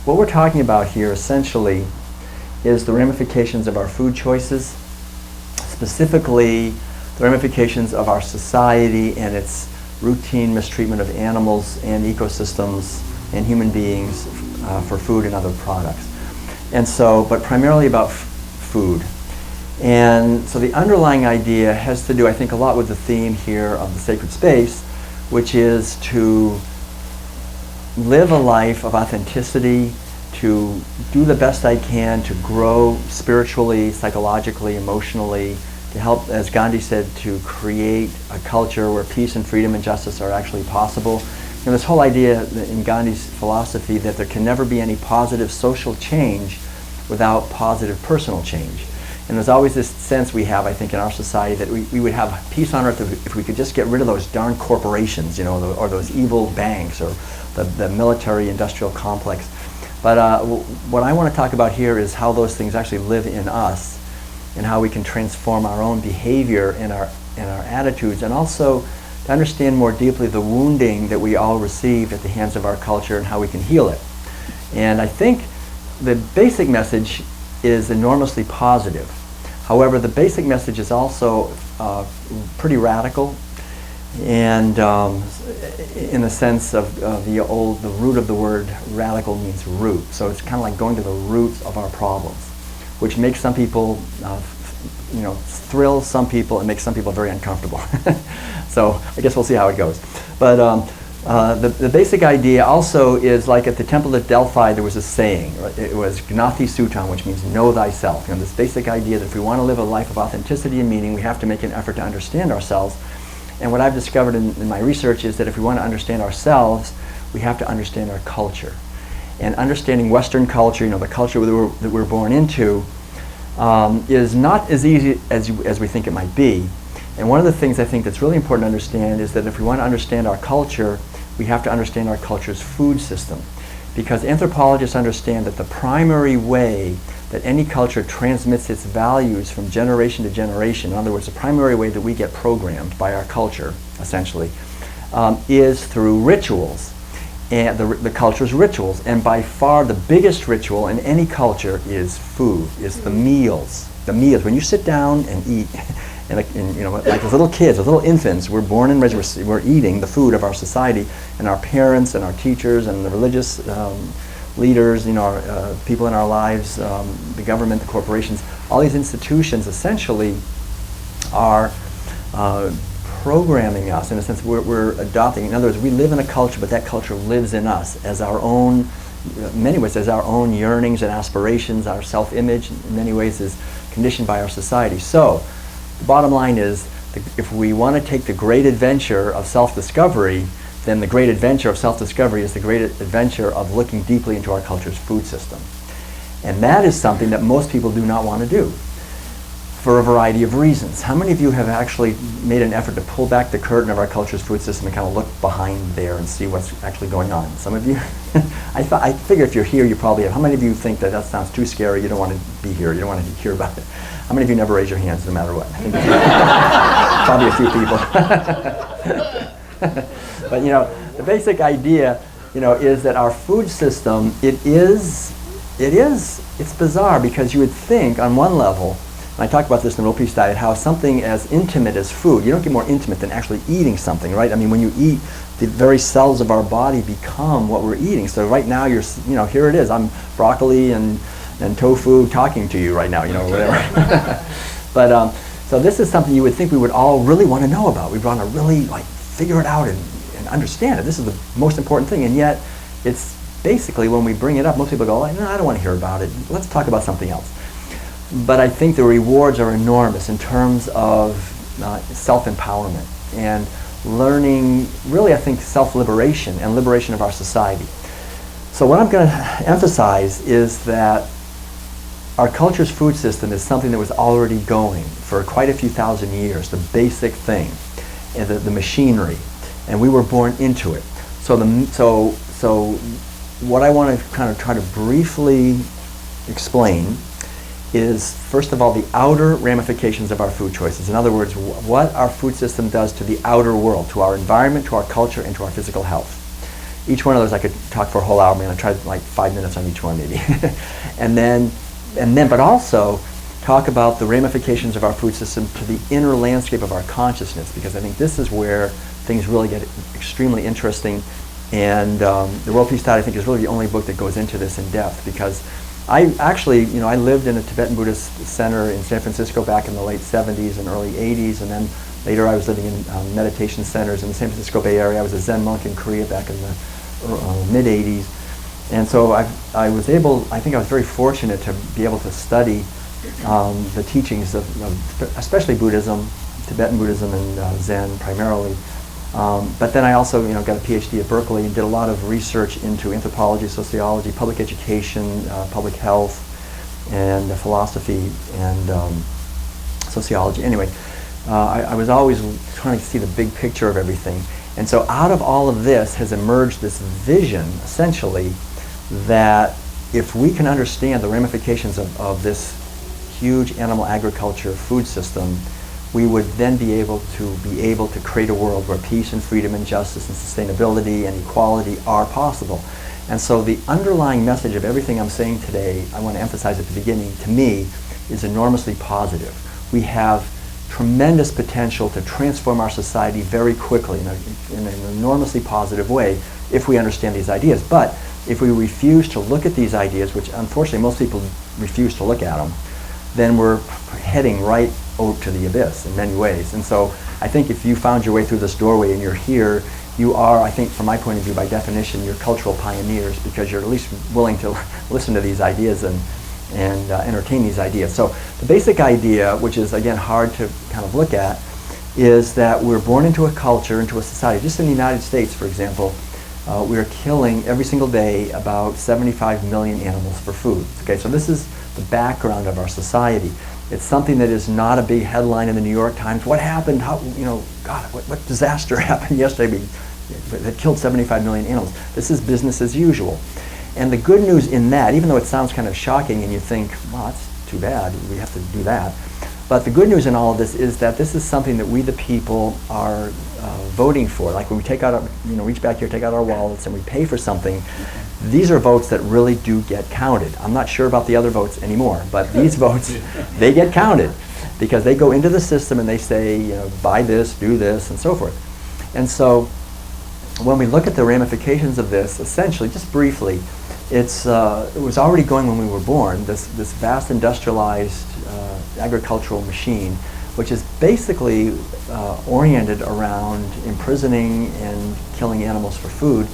what we're talking about here essentially is the ramifications of our food choices, specifically the ramifications of our society and its routine mistreatment of animals and ecosystems and human beings for food and other products. And so, but primarily about food. And so the underlying idea has to do, I think, a lot with the theme here of the sacred space, which is to live a life of authenticity, to do the best I can to grow spiritually, psychologically, emotionally, to help, as Gandhi said, to create a culture where peace and freedom and justice are actually possible. You know, this whole idea in Gandhi's philosophy that there can never be any positive social change without positive personal change. And there's always this sense we have, I think, in our society that we would have peace on earth if we could just get rid of those darn corporations, you know, or those evil banks, or the military-industrial complex. But what I want to talk about here is how those things actually live in us, and how we can transform our own behavior and our attitudes, and also to understand more deeply the wounding that we all received at the hands of our culture and how we can heal it. And I think the basic message is enormously positive. However, the basic message is also pretty radical, and in the sense of the root of the word radical means root. So it's kind of like going to the roots of our problems, which makes some people, thrills some people and makes some people very uncomfortable. So I guess we'll see how it goes. But the basic idea also is, like at the Temple at Delphi, there was a saying. Right? It was Gnati Sutam, which means know thyself. You know, this basic idea that if we want to live a life of authenticity and meaning, we have to make an effort to understand ourselves. And what I've discovered in my research is that if we want to understand ourselves, we have to understand our culture. And understanding Western culture, you know, the culture that we're born into, is not as easy as we think it might be. And one of the things I think that's really important to understand is that if we want to understand our culture, we have to understand our culture's food system. Because anthropologists understand that the primary way that any culture transmits its values from generation to generation, in other words, the primary way that we get programmed by our culture, essentially, is through rituals. And the culture's rituals, and by far the biggest ritual in any culture is food, is the meals. The meals, when you sit down and eat, and you know, like as little kids, as little infants, we're born and raised, we're eating the food of our society, and our parents and our teachers and the religious leaders, you know, our, people in our lives, the government, the corporations, all these institutions essentially are programming us. In a sense, we're adopting. In other words, we live in a culture, but that culture lives in us as our own, in many ways, as our own yearnings and aspirations. Our self-image, in many ways, is conditioned by our society. So, the bottom line is, if we want to take the great adventure of self-discovery, then the great adventure of self-discovery is the great adventure of looking deeply into our culture's food system. And that is something that most people do not want to do, for a variety of reasons. How many of you have actually made an effort to pull back the curtain of our culture's food system and kind of look behind there and see what's actually going on? Some of you? I figure if you're here, you probably have. How many of you think that sounds too scary, you don't want to be here, you don't want to hear about it? How many of you never raise your hands no matter what? Probably a few people. But you know, the basic idea, you know, is that our food system, it's bizarre, because you would think on one level, and I talk about this in the Real Peace Diet, how something as intimate as food, you don't get more intimate than actually eating something, right? I mean, when you eat, the very cells of our body become what we're eating. So right now, you know, here it is. I'm broccoli and tofu talking to you right now, you know, whatever. But so this is something you would think we would all really want to know about. We want to really like figure it out and understand it. This is the most important thing, and yet it's basically, when we bring it up, most people go, no, I don't want to hear about it. Let's talk about something else. But I think the rewards are enormous in terms of self-empowerment and learning, really, I think, self-liberation and liberation of our society. So what I'm going to emphasize is that our culture's food system is something that was already going for quite a few thousand years, the basic thing, and the machinery, and we were born into it. So what I want to kind of try to briefly explain is, first of all, the outer ramifications of our food choices. In other words, what our food system does to the outer world, to our environment, to our culture, and to our physical health. each one of those I could talk for a whole hour. I mean, I tried like 5 minutes on each one maybe. But also talk about the ramifications of our food system to the inner landscape of our consciousness, because I think this is where things really get extremely interesting. And The World Peace Diet, I think, is really the only book that goes into this in depth, because I actually, I lived in a Tibetan Buddhist center in San Francisco back in the late 70s and early 80s, and then later I was living in meditation centers in the San Francisco Bay Area. I was a Zen monk in Korea back in the mid 80s. And so I think I was very fortunate to be able to study the teachings of especially Buddhism, Tibetan Buddhism and Zen primarily. But then I also got a PhD at Berkeley and did a lot of research into anthropology, sociology, public education, public health, and philosophy and sociology. Anyway, I was always trying to see the big picture of everything. And so out of all of this has emerged this vision, essentially, that if we can understand the ramifications of this huge animal agriculture food system, we would then be able to create a world where peace and freedom and justice and sustainability and equality are possible. And so the underlying message of everything I'm saying today, I want to emphasize at the beginning, to me, is enormously positive. We have tremendous potential to transform our society very quickly in an enormously positive way if we understand these ideas. But if we refuse to look at these ideas, which unfortunately most people refuse to look at them, then we're heading right out to the abyss in many ways. And so I think if you found your way through this doorway and you're here, you are, I think from my point of view, by definition, you're cultural pioneers, because you're at least willing to listen to these ideas and entertain these ideas. So the basic idea, which is again hard to kind of look at, is that we're born into a culture, into a society. Just in the United States, for example, we are killing every single day about 75 million animals for food. Okay, so this is the background of our society. It's something that is not a big headline in the New York Times. What happened? How, God, what disaster happened yesterday that killed 75 million animals? This is business as usual. And the good news in that, even though it sounds kind of shocking and you think, well, that's too bad, we have to do that. But the good news in all of this is that this is something that we the people are voting for. Like when we take out, reach back here, take out our wallets and we pay for something, these are votes that really do get counted. I'm not sure about the other votes anymore, but these votes, they get counted because they go into the system and they say, buy this, do this, and so forth. And so when we look at the ramifications of this, essentially, just briefly, it was already going when we were born, this vast industrialized agricultural machine, which is basically oriented around imprisoning and killing animals for food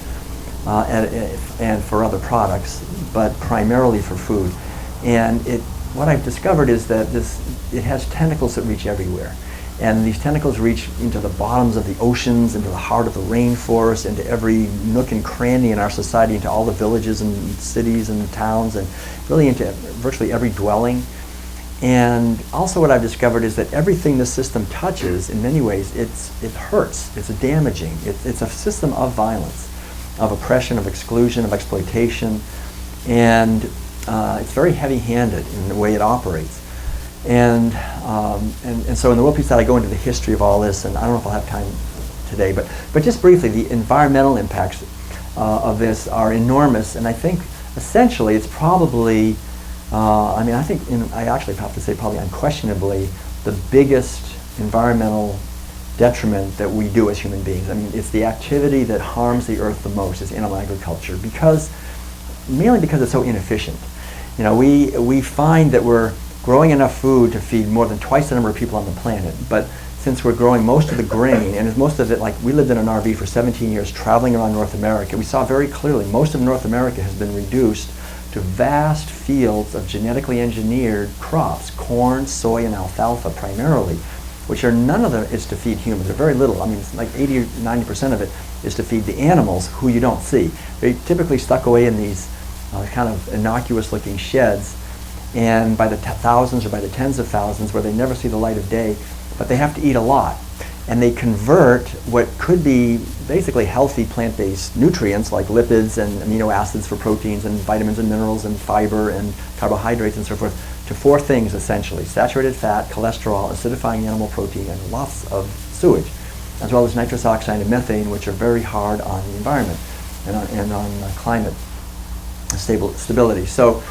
and for other products, but primarily for food. And what I've discovered is that it has tentacles that reach everywhere. And these tentacles reach into the bottoms of the oceans, into the heart of the rainforest, into every nook and cranny in our society, into all the villages and cities and towns, and really into virtually every dwelling. And also what I've discovered is that everything the system touches, in many ways, it hurts, it's damaging. It's a system of violence, of oppression, of exclusion, of exploitation, and it's very heavy-handed in the way it operates. And so in the World Peace Diet, I go into the history of all this, and I don't know if I'll have time today, but just briefly, the environmental impacts of this are enormous, and I think essentially it's probably, I actually have to say probably unquestionably the biggest environmental detriment that we do as human beings. I mean, it's the activity that harms the earth the most is animal agriculture, mainly because it's so inefficient. We find that we're growing enough food to feed more than twice the number of people on the planet, but since we're growing most of the grain, and most of it, like we lived in an RV for 17 years traveling around North America, we saw very clearly most of North America has been reduced to vast fields of genetically engineered crops, corn, soy, and alfalfa primarily, which none of them is to feed humans. They're very little. I mean, it's like 80 or 90% of it is to feed the animals who you don't see. They're typically stuck away in these kind of innocuous-looking sheds, and by the thousands or by the tens of thousands, where they never see the light of day, but they have to eat a lot. And they convert what could be basically healthy plant-based nutrients like lipids and amino acids for proteins and vitamins and minerals and fiber and carbohydrates and so forth to four things essentially: saturated fat, cholesterol, acidifying animal protein, and lots of sewage, as well as nitrous oxide and methane, which are very hard on the environment. and on climate stability. So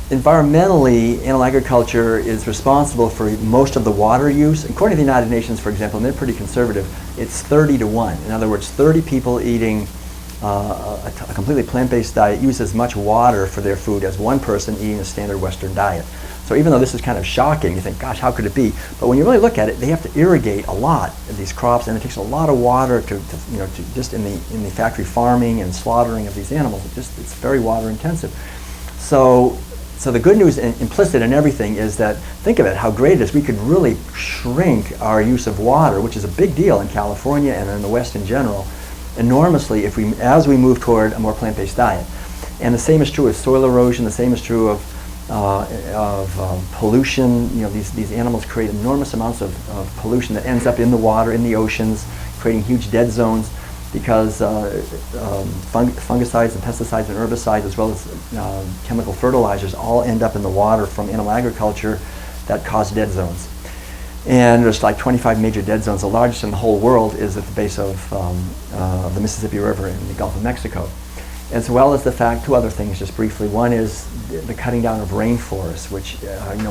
environmentally, animal agriculture is responsible for most of the water use. According to the United Nations, for example, and they're pretty conservative, it's 30 to 1. In other words, 30 people eating a completely plant-based diet use as much water for their food as one person eating a standard Western diet. So even though this is kind of shocking, you think, gosh, how could it be? But when you really look at it, they have to irrigate a lot of these crops, and it takes a lot of water to just in the factory farming and slaughtering of these animals. It's very water intensive. So the good news implicit in everything is that, think of it, how great it is. We could really shrink our use of water, which is a big deal in California and in the West in general, enormously as we move toward a more plant-based diet. And the same is true of soil erosion. The same is true of pollution. These animals create enormous amounts of pollution that ends up in the water, in the oceans, creating huge dead zones because fungicides and pesticides and herbicides, as well as chemical fertilizers, all end up in the water from animal agriculture that cause dead zones. And there's like 25 major dead zones. The largest in the whole world is at the base of the Mississippi River in the Gulf of Mexico. As well as the fact, two other things just briefly. One is the cutting down of rainforests, which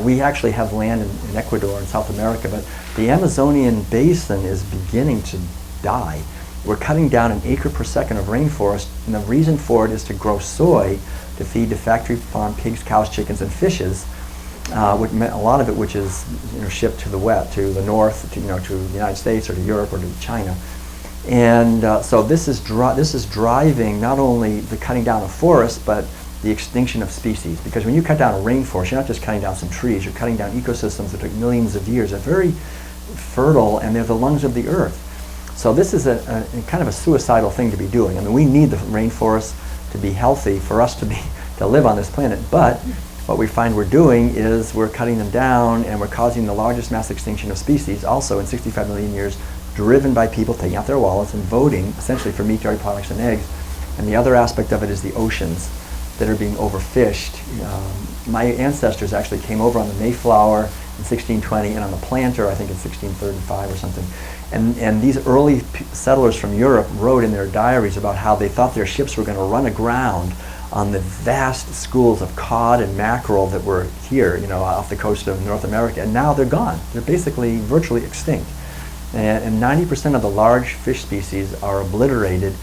we actually have land in Ecuador and South America, but the Amazonian basin is beginning to die. We're cutting down 1 acre per second of rainforest, and the reason for it is to grow soy to feed the factory farm pigs, cows, chickens, and fishes. A lot of it, which is shipped to the west, to the north, to the United States or to Europe or to China. And so this is driving not only the cutting down of forests, but the extinction of species. Because when you cut down a rainforest, you're not just cutting down some trees, you're cutting down ecosystems that took millions of years. They're very fertile, and they're the lungs of the earth. So this is a kind of a suicidal thing to be doing. I mean, we need the rainforests to be healthy for us to live on this planet. But what we find we're doing is we're cutting them down, and we're causing the largest mass extinction of species also in 65 million years, driven by people taking out their wallets and voting essentially for meat, dairy products, and eggs. And the other aspect of it is the oceans that are being overfished. My ancestors actually came over on the Mayflower in 1620 and on the Planter, I think in 1635 or something. And these early settlers from Europe wrote in their diaries about how they thought their ships were going to run aground on the vast schools of cod and mackerel that were here, off the coast of North America. And now they're gone. They're basically virtually extinct. And 90% of the large fish species are obliterated.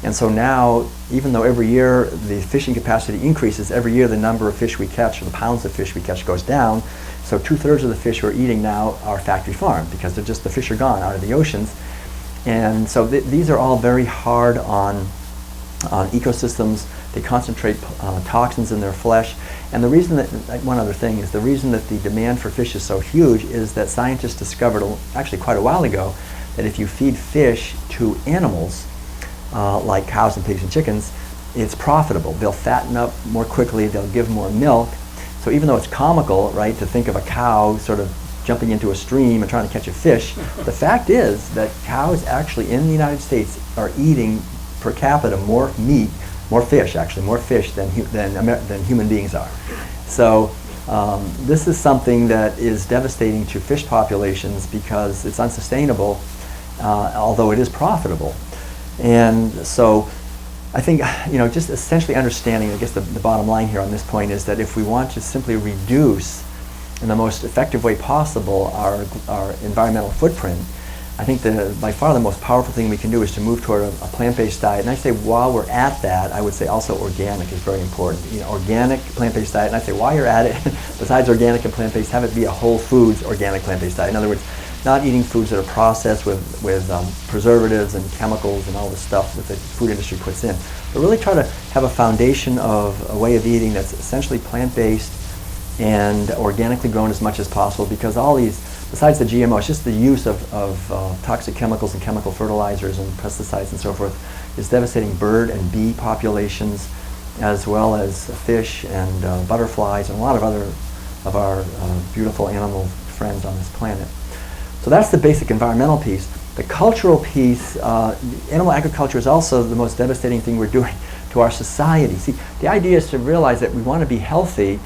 And so now, even though every year the fishing capacity increases, every year the number of fish we catch, or the pounds of fish we catch, goes down. So 2/3 of the fish we're eating now are factory farmed because the fish are gone out of the oceans. And so these are all very hard on ecosystems. They concentrate toxins in their flesh. And the reason that, one other thing is, the reason that the demand for fish is so huge is that scientists discovered, actually quite a while ago, that if you feed fish to animals, like cows and pigs and chickens, it's profitable. They'll fatten up more quickly, they'll give more milk. So even though it's comical, right, to think of a cow sort of jumping into a stream and trying to catch a fish, the fact is that cows actually in the United States are eating per capita more meat, more fish than human beings are. So this is something that is devastating to fish populations because it's unsustainable, although it is profitable. And so I think, just essentially understanding, I guess the bottom line here on this point is that if we want to simply reduce in the most effective way possible our environmental footprint, I think by far the most powerful thing we can do is to move toward a plant-based diet. And I say while we're at that, I would say also organic is very important. Organic plant-based diet, and I say while you're at it, besides organic and plant-based, have it be a whole foods organic plant-based diet. In other words, not eating foods that are processed with preservatives and chemicals and all the stuff that the food industry puts in. But really try to have a foundation of a way of eating that's essentially plant-based and organically grown as much as possible, because all these, besides the GMO, it's just the use of toxic chemicals and chemical fertilizers and pesticides and so forth is devastating bird and bee populations, as well as fish and butterflies and a lot of other of our beautiful animal friends on this planet. So that's the basic environmental piece. The cultural piece, animal agriculture is also the most devastating thing we're doing to our society. See, the idea is to realize that we want to be healthy.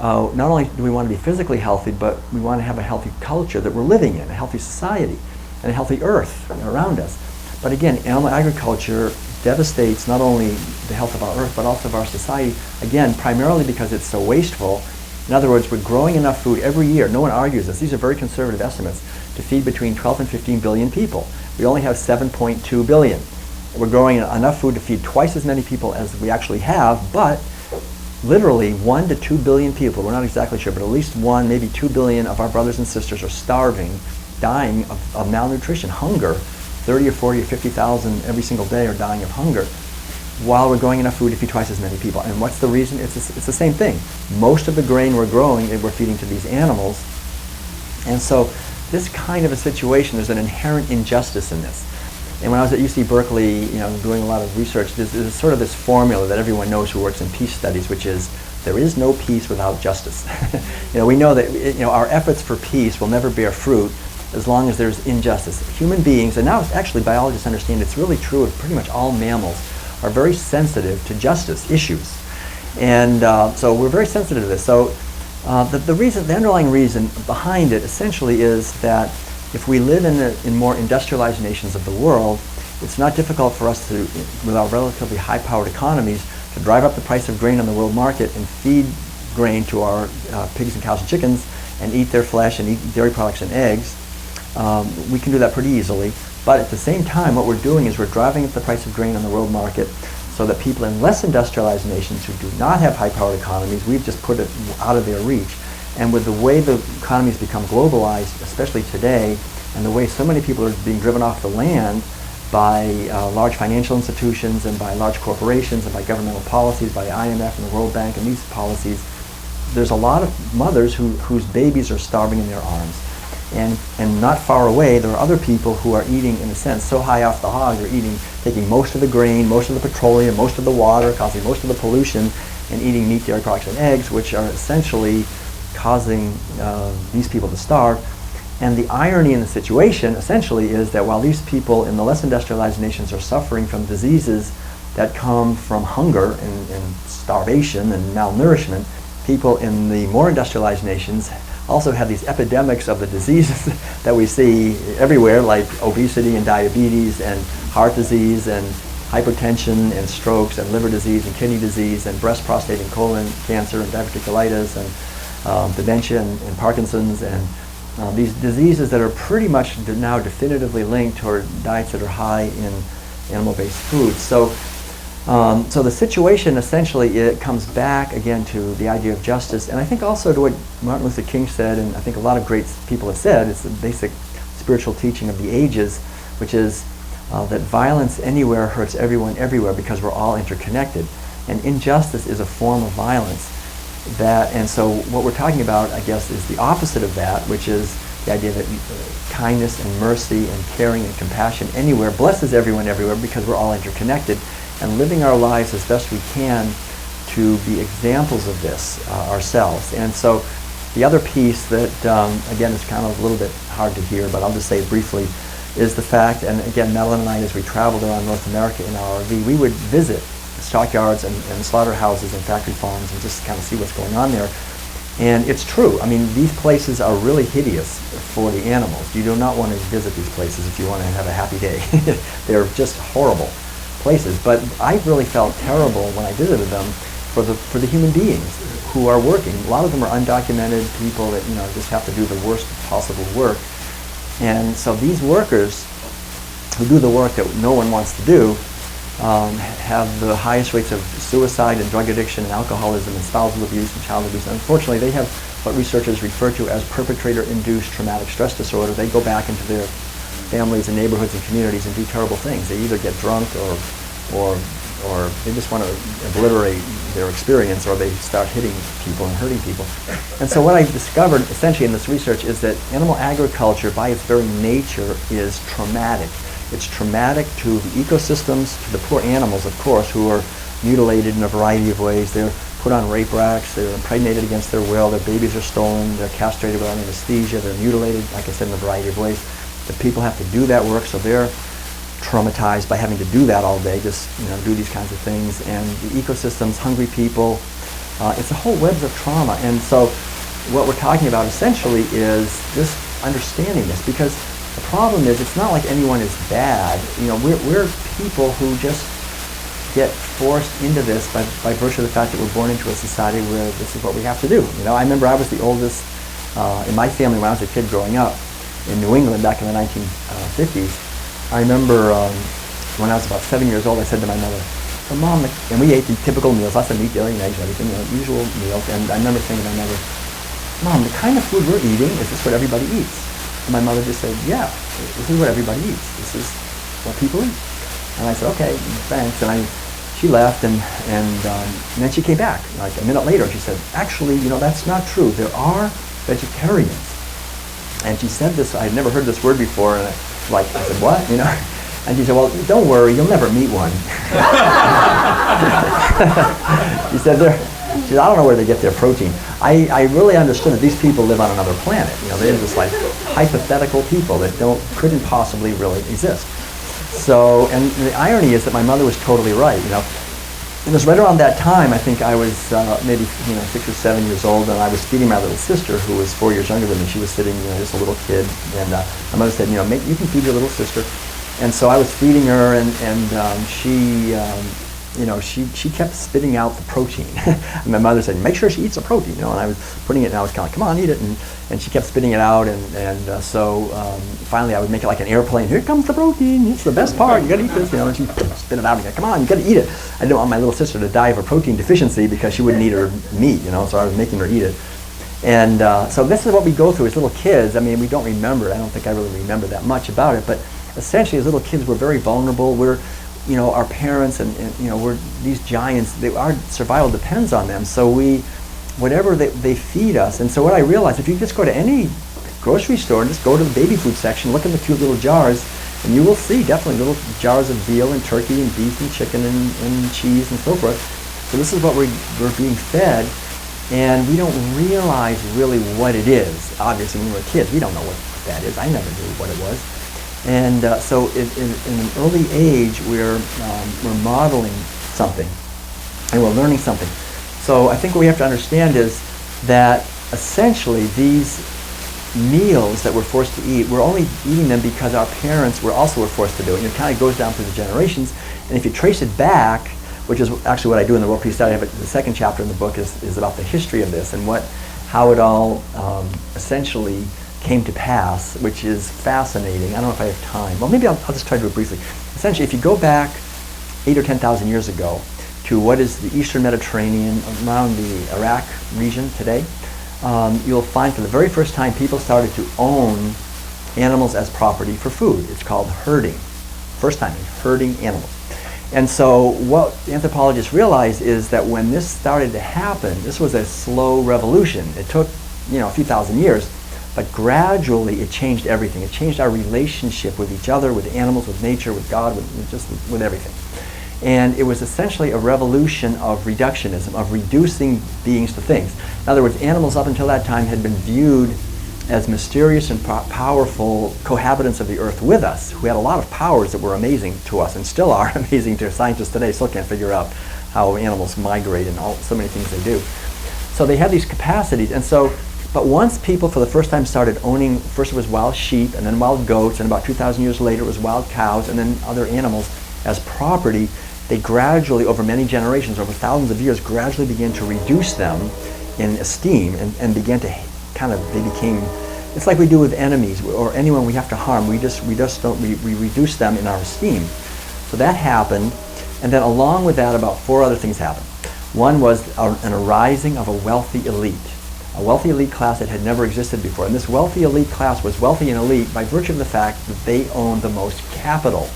Not only do we want to be physically healthy, but we want to have a healthy culture that we're living in, a healthy society, and a healthy earth around us. But again, animal agriculture devastates not only the health of our earth, but also of our society, again, primarily because it's so wasteful. In other words, we're growing enough food every year, no one argues this, these are very conservative estimates, to feed between 12 and 15 billion people. We only have 7.2 billion. We're growing enough food to feed twice as many people as we actually have, but literally 1 to 2 billion people, we're not exactly sure, but at least 1, maybe 2 billion of our brothers and sisters are starving, dying of malnutrition, hunger. 30 or 40 or 50,000 every single day are dying of hunger, while we're growing enough food to feed twice as many people. And what's the reason? It's the same thing. Most of the grain we're growing, we're feeding to these animals. And so this kind of a situation, there's an inherent injustice in this. And when I was at UC Berkeley, doing a lot of research, there's sort of this formula that everyone knows who works in peace studies, which is there is no peace without justice. We know that our efforts for peace will never bear fruit as long as there's injustice. Human beings, and now actually biologists understand it's really true of pretty much all mammals, are very sensitive to justice issues. And so we're very sensitive to this. So the underlying reason behind it essentially is that if we live in more industrialized nations of the world, it's not difficult for us to, with our relatively high-powered economies, to drive up the price of grain on the world market and feed grain to our pigs and cows and chickens and eat their flesh and eat dairy products and eggs. We can do that pretty easily. But at the same time, what we're doing is we're driving up the price of grain on the world market so that people in less industrialized nations who do not have high-powered economies, we've just put it out of their reach. And with the way the economies become globalized, especially today, and the way so many people are being driven off the land by large financial institutions and by large corporations and by governmental policies, by the IMF and the World Bank and these policies, there's a lot of mothers whose babies are starving in their arms. And not far away, there are other people who are eating, in a sense, so high off the hog, they're taking most of the grain, most of the petroleum, most of the water, causing most of the pollution, and eating meat, dairy products, and eggs, which are essentially causing these people to starve. And the irony in the situation, essentially, is that while these people in the less industrialized nations are suffering from diseases that come from hunger and starvation and malnourishment, people in the more industrialized nations also have these epidemics of the diseases that we see everywhere, like obesity and diabetes and heart disease and hypertension and strokes and liver disease and kidney disease and breast, prostate, and colon cancer and diverticulitis and dementia and Parkinson's and these diseases that are pretty much now definitively linked toward diets that are high in animal-based foods. So the situation essentially, it comes back again to the idea of justice, and I think also to what Martin Luther King said, and I think a lot of great people have said, it's the basic spiritual teaching of the ages, which is that violence anywhere hurts everyone everywhere because we're all interconnected, and injustice is a form of violence. And so what we're talking about, I guess, is the opposite of that, which is the idea that kindness and mercy and caring and compassion anywhere blesses everyone everywhere because we're all interconnected, and living our lives as best we can to be examples of this ourselves. And so the other piece that, again, is kind of a little bit hard to hear, but I'll just say it briefly, is the fact, and again, Madeline and I, as we traveled around North America in our RV, we would visit stockyards and slaughterhouses and factory farms and just kind of see what's going on there. And it's true. I mean, these places are really hideous for the animals. You do not want to visit these places if you want to have a happy day. They're just horrible places. But I really felt terrible when I visited them for the human beings who are working. A lot of them are undocumented people that just have to do the worst possible work. And so these workers who do the work that no one wants to do have the highest rates of suicide and drug addiction and alcoholism and spousal abuse and child abuse. And unfortunately, they have what researchers refer to as perpetrator-induced traumatic stress disorder. They go back into their families and neighborhoods and communities and do terrible things. They either get drunk or they just want to obliterate their experience, or they start hitting people and hurting people. And so what I discovered essentially in this research is that animal agriculture by its very nature is traumatic. It's traumatic to the ecosystems, to the poor animals, of course, who are mutilated in a variety of ways. They're put on rape racks, they're impregnated against their will, their babies are stolen, they're castrated without anesthesia, they're mutilated, like I said, in a variety of ways. The people have to do that work, so they're traumatized by having to do that all day, just do these kinds of things. And the ecosystems, hungry people, it's a whole web of trauma. And so what we're talking about essentially is just understanding this, because the problem is it's not like anyone is bad. We're people who just get forced into this by virtue of the fact that we're born into a society where this is what we have to do. You know, I remember I was the oldest in my family when I was a kid growing up in New England back in the 1950s. I remember when I was about 7 years old, I said to my mother, "So Mom," and we ate the typical meals, lots of meat, dairy, and eggs, and everything, you know, usual meals. And I remember saying to my mother, "Mom, the kind of food we're eating, is this what everybody eats?" And my mother just said, "Yeah, this is what everybody eats. This is what people eat." And I said, "Okay, thanks." And she left, and then she came back like a minute later. She said, "Actually, you know, that's not true. There are vegetarians." And she said this. I had never heard this word before, and I said, "What?" You know. And she said, "Well, don't worry, you'll never meet one." She said, "I don't know where they get their protein." I really understood that these people live on another planet. You know, they're just like hypothetical people that couldn't possibly really exist. So, and the irony is that my mother was totally right. You know, it was right around that time. I think I was maybe 6 or 7 years old, and I was feeding my little sister, who was 4 years younger than me. She was sitting, just a little kid, and my mother said, "You can feed your little sister." And so I was feeding her, and she kept spitting out the protein. And my mother said, "Make sure she eats the protein," And I was putting it, and I was kind of like, "Come on, eat it," and she kept spitting it out, so finally I would make it like an airplane. "Here comes the protein, it's the best part, you gotta eat this," and she spit it out, and "Come on, you gotta eat it." I didn't want my little sister to die of a protein deficiency because she wouldn't eat her meat, so I was making her eat it. And so this is what we go through as little kids. I mean, we don't remember, I don't think I really remember that much about it, but essentially as little kids we're very vulnerable. We're, our parents and we're these giants, our survival depends on them. So whatever they feed us. And so what I realized, if you just go to any grocery store and just go to the baby food section, look in the cute little jars, and you will see definitely little jars of veal and turkey and beef and chicken and cheese and so forth. So this is what we're being fed, and we don't realize really what it is. Obviously when we were kids, we don't know what that is. I never knew what it was. And so in an early age, we're modeling something, and we're learning something. So I think what we have to understand is that essentially these meals that we're forced to eat, we're only eating them because our parents were forced to do it. And it kind of goes down through the generations. And if you trace it back, which is actually what I do in the World Peace Study, the second chapter in the book is about the history of this and how it all essentially came to pass, which is fascinating. I don't know if I have time. Well, maybe I'll just try to do it briefly. Essentially, if you go back 8,000 or 10,000 years ago to what is the Eastern Mediterranean, around the Iraq region today, you'll find for the very first time people started to own animals as property for food. It's called herding. First time, herding animals. And so what anthropologists realized is that when this started to happen, this was a slow revolution. It took a few thousand years, but gradually it changed everything. It changed our relationship with each other, with animals, with nature, with God, with everything. And it was essentially a revolution of reductionism, of reducing beings to things. In other words, animals up until that time had been viewed as mysterious and powerful cohabitants of the earth with us, who had a lot of powers that were amazing to us and still are amazing to scientists today. Still can't figure out how animals migrate and so many things they do. So they had these capacities, but once people for the first time started owning, first it was wild sheep and then wild goats, and about 2,000 years later it was wild cows and then other animals as property, they gradually, over many generations, over thousands of years, gradually began to reduce them in esteem and began to they became, it's like we do with enemies or anyone we have to harm. We reduce them in our esteem. So that happened, and then along with that about 4 other things happened. One was an arising of a wealthy elite. A wealthy elite class that had never existed before. And this wealthy elite class was wealthy and elite by virtue of the fact that they owned the most capital.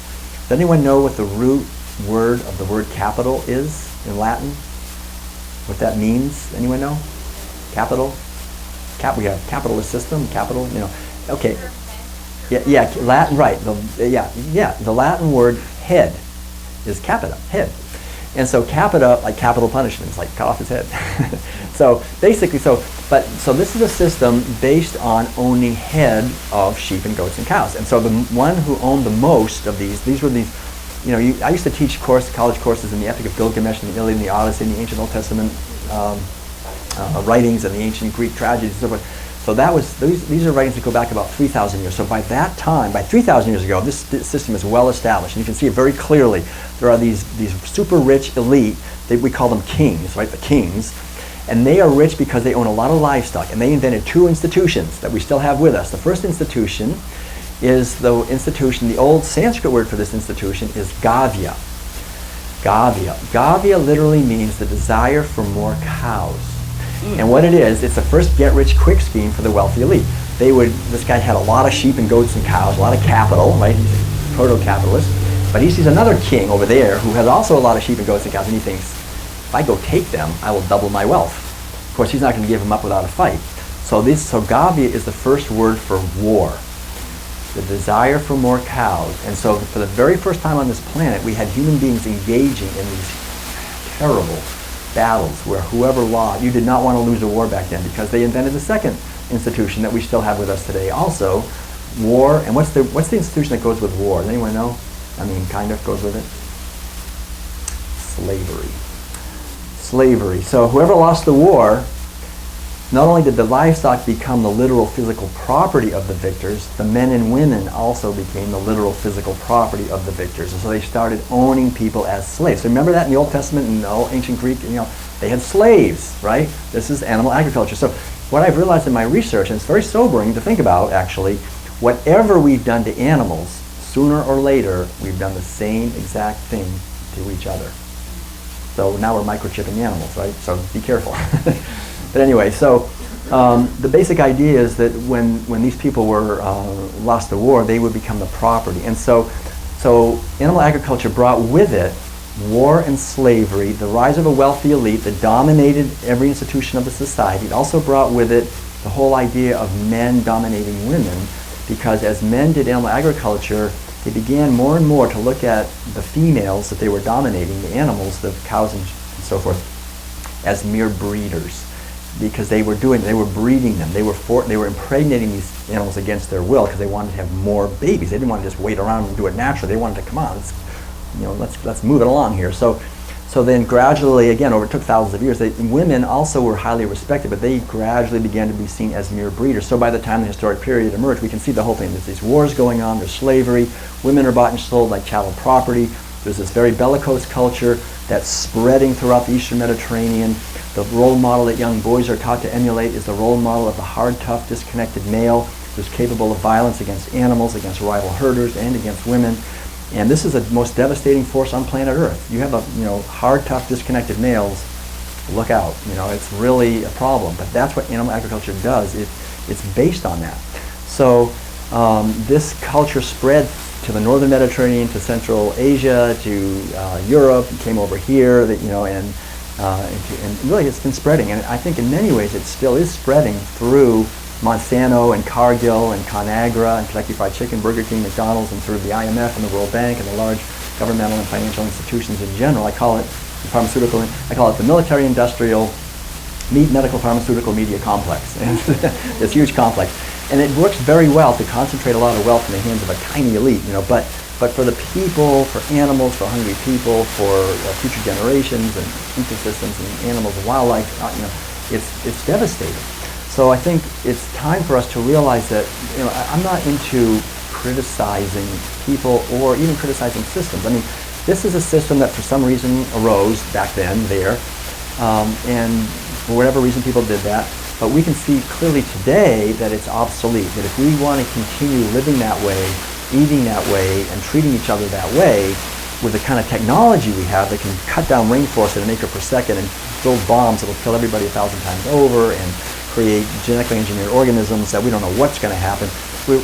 Does anyone know what the root word of the word capital is in Latin? What that means? Anyone know? Capital? We have capitalist system, capital, Okay. Yeah, Latin, right. The Latin word head is capita, head. And so capita, like capital punishment, it's like cut off his head. So basically, so this is a system based on owning head of sheep and goats and cows. And so the one who owned the most of these were these, I used to teach college courses in the Epic of Gilgamesh and the Iliad and the Odyssey and the ancient Old Testament writings and the ancient Greek tragedies and so forth. So that was, these are writings that go back about 3,000 years. So by that time, by 3,000 years ago, this system is well established. And you can see it very clearly. There are these super rich elite, we call them kings, right, the kings. And they are rich because they own a lot of livestock. And they invented two institutions that we still have with us. The first institution is the institution, the old Sanskrit word for this institution is gavya. Gavya. Gavya literally means the desire for more cows. And what it is, it's the first get-rich-quick scheme for the wealthy elite. This guy had a lot of sheep and goats and cows, a lot of capital, right? He's a proto-capitalist. But he sees another king over there who has also a lot of sheep and goats and cows, and he thinks, if I go take them, I will double my wealth. Of course, he's not going to give them up without a fight. So gavya is the first word for war. The desire for more cows. And so for the very first time on this planet, we had human beings engaging in these terrible battles where whoever lost, you did not want to lose a war back then, because they invented the second institution that we still have with us today also, war. And what's the institution that goes with war? Does anyone know? I mean, kind of goes with it? Slavery. Slavery. So whoever lost the war, not only did the livestock become the literal physical property of the victors, the men and women also became the literal physical property of the victors. And so they started owning people as slaves. So remember that in the Old Testament and ancient Greek, they had slaves, right? This is animal agriculture. So what I've realized in my research, and it's very sobering to think about actually, whatever we've done to animals, sooner or later, we've done the same exact thing to each other. So now we're microchipping animals, right? So be careful. But anyway, so the basic idea is that when these people lost the war, they would become the property. And so animal agriculture brought with it war and slavery, the rise of a wealthy elite that dominated every institution of the society. It also brought with it the whole idea of men dominating women, because as men did animal agriculture, they began more and more to look at the females that they were dominating, the animals, the cows and so forth, as mere breeders. Because they were breeding them. They were impregnating these animals against their will because they wanted to have more babies. They didn't want to just wait around and do it naturally. They wanted to come on, let's move it along here. So then gradually, again, over it took thousands of years, women also were highly respected, but they gradually began to be seen as mere breeders. So by the time the historic period emerged, we can see the whole thing. There's these wars going on, there's slavery, women are bought and sold like chattel property. There's this very bellicose culture that's spreading throughout the Eastern Mediterranean. The role model that young boys are taught to emulate is the role model of the hard, tough, disconnected male who's capable of violence against animals, against rival herders, and against women. And this is the most devastating force on planet Earth. You have hard, tough, disconnected males, look out. It's really a problem. But that's what animal agriculture does. It's based on that. So this culture spread to the northern Mediterranean, to Central Asia, to Europe, came over here, and really it's been spreading. And I think in many ways it still is spreading through Monsanto and Cargill and ConAgra and Kentucky Fried Chicken, Burger King, McDonald's, and through the IMF and the World Bank and the large governmental and financial institutions in general. I call it the military-industrial medical pharmaceutical media complex. And it's a huge complex. And it works very well to concentrate a lot of wealth in the hands of a tiny elite, but for the people, for animals, for hungry people, for future generations and ecosystems and animals and wildlife, it's devastating. So I think it's time for us to realize that I'm not into criticizing people or even criticizing systems. I mean, this is a system that for some reason arose back then there, and for whatever reason people did that. But we can see clearly today that it's obsolete, that if we want to continue living that way, eating that way, and treating each other that way, with the kind of technology we have that can cut down rainforests at an acre per second and build bombs that will kill everybody 1,000 times over and create genetically engineered organisms that we don't know what's going to happen.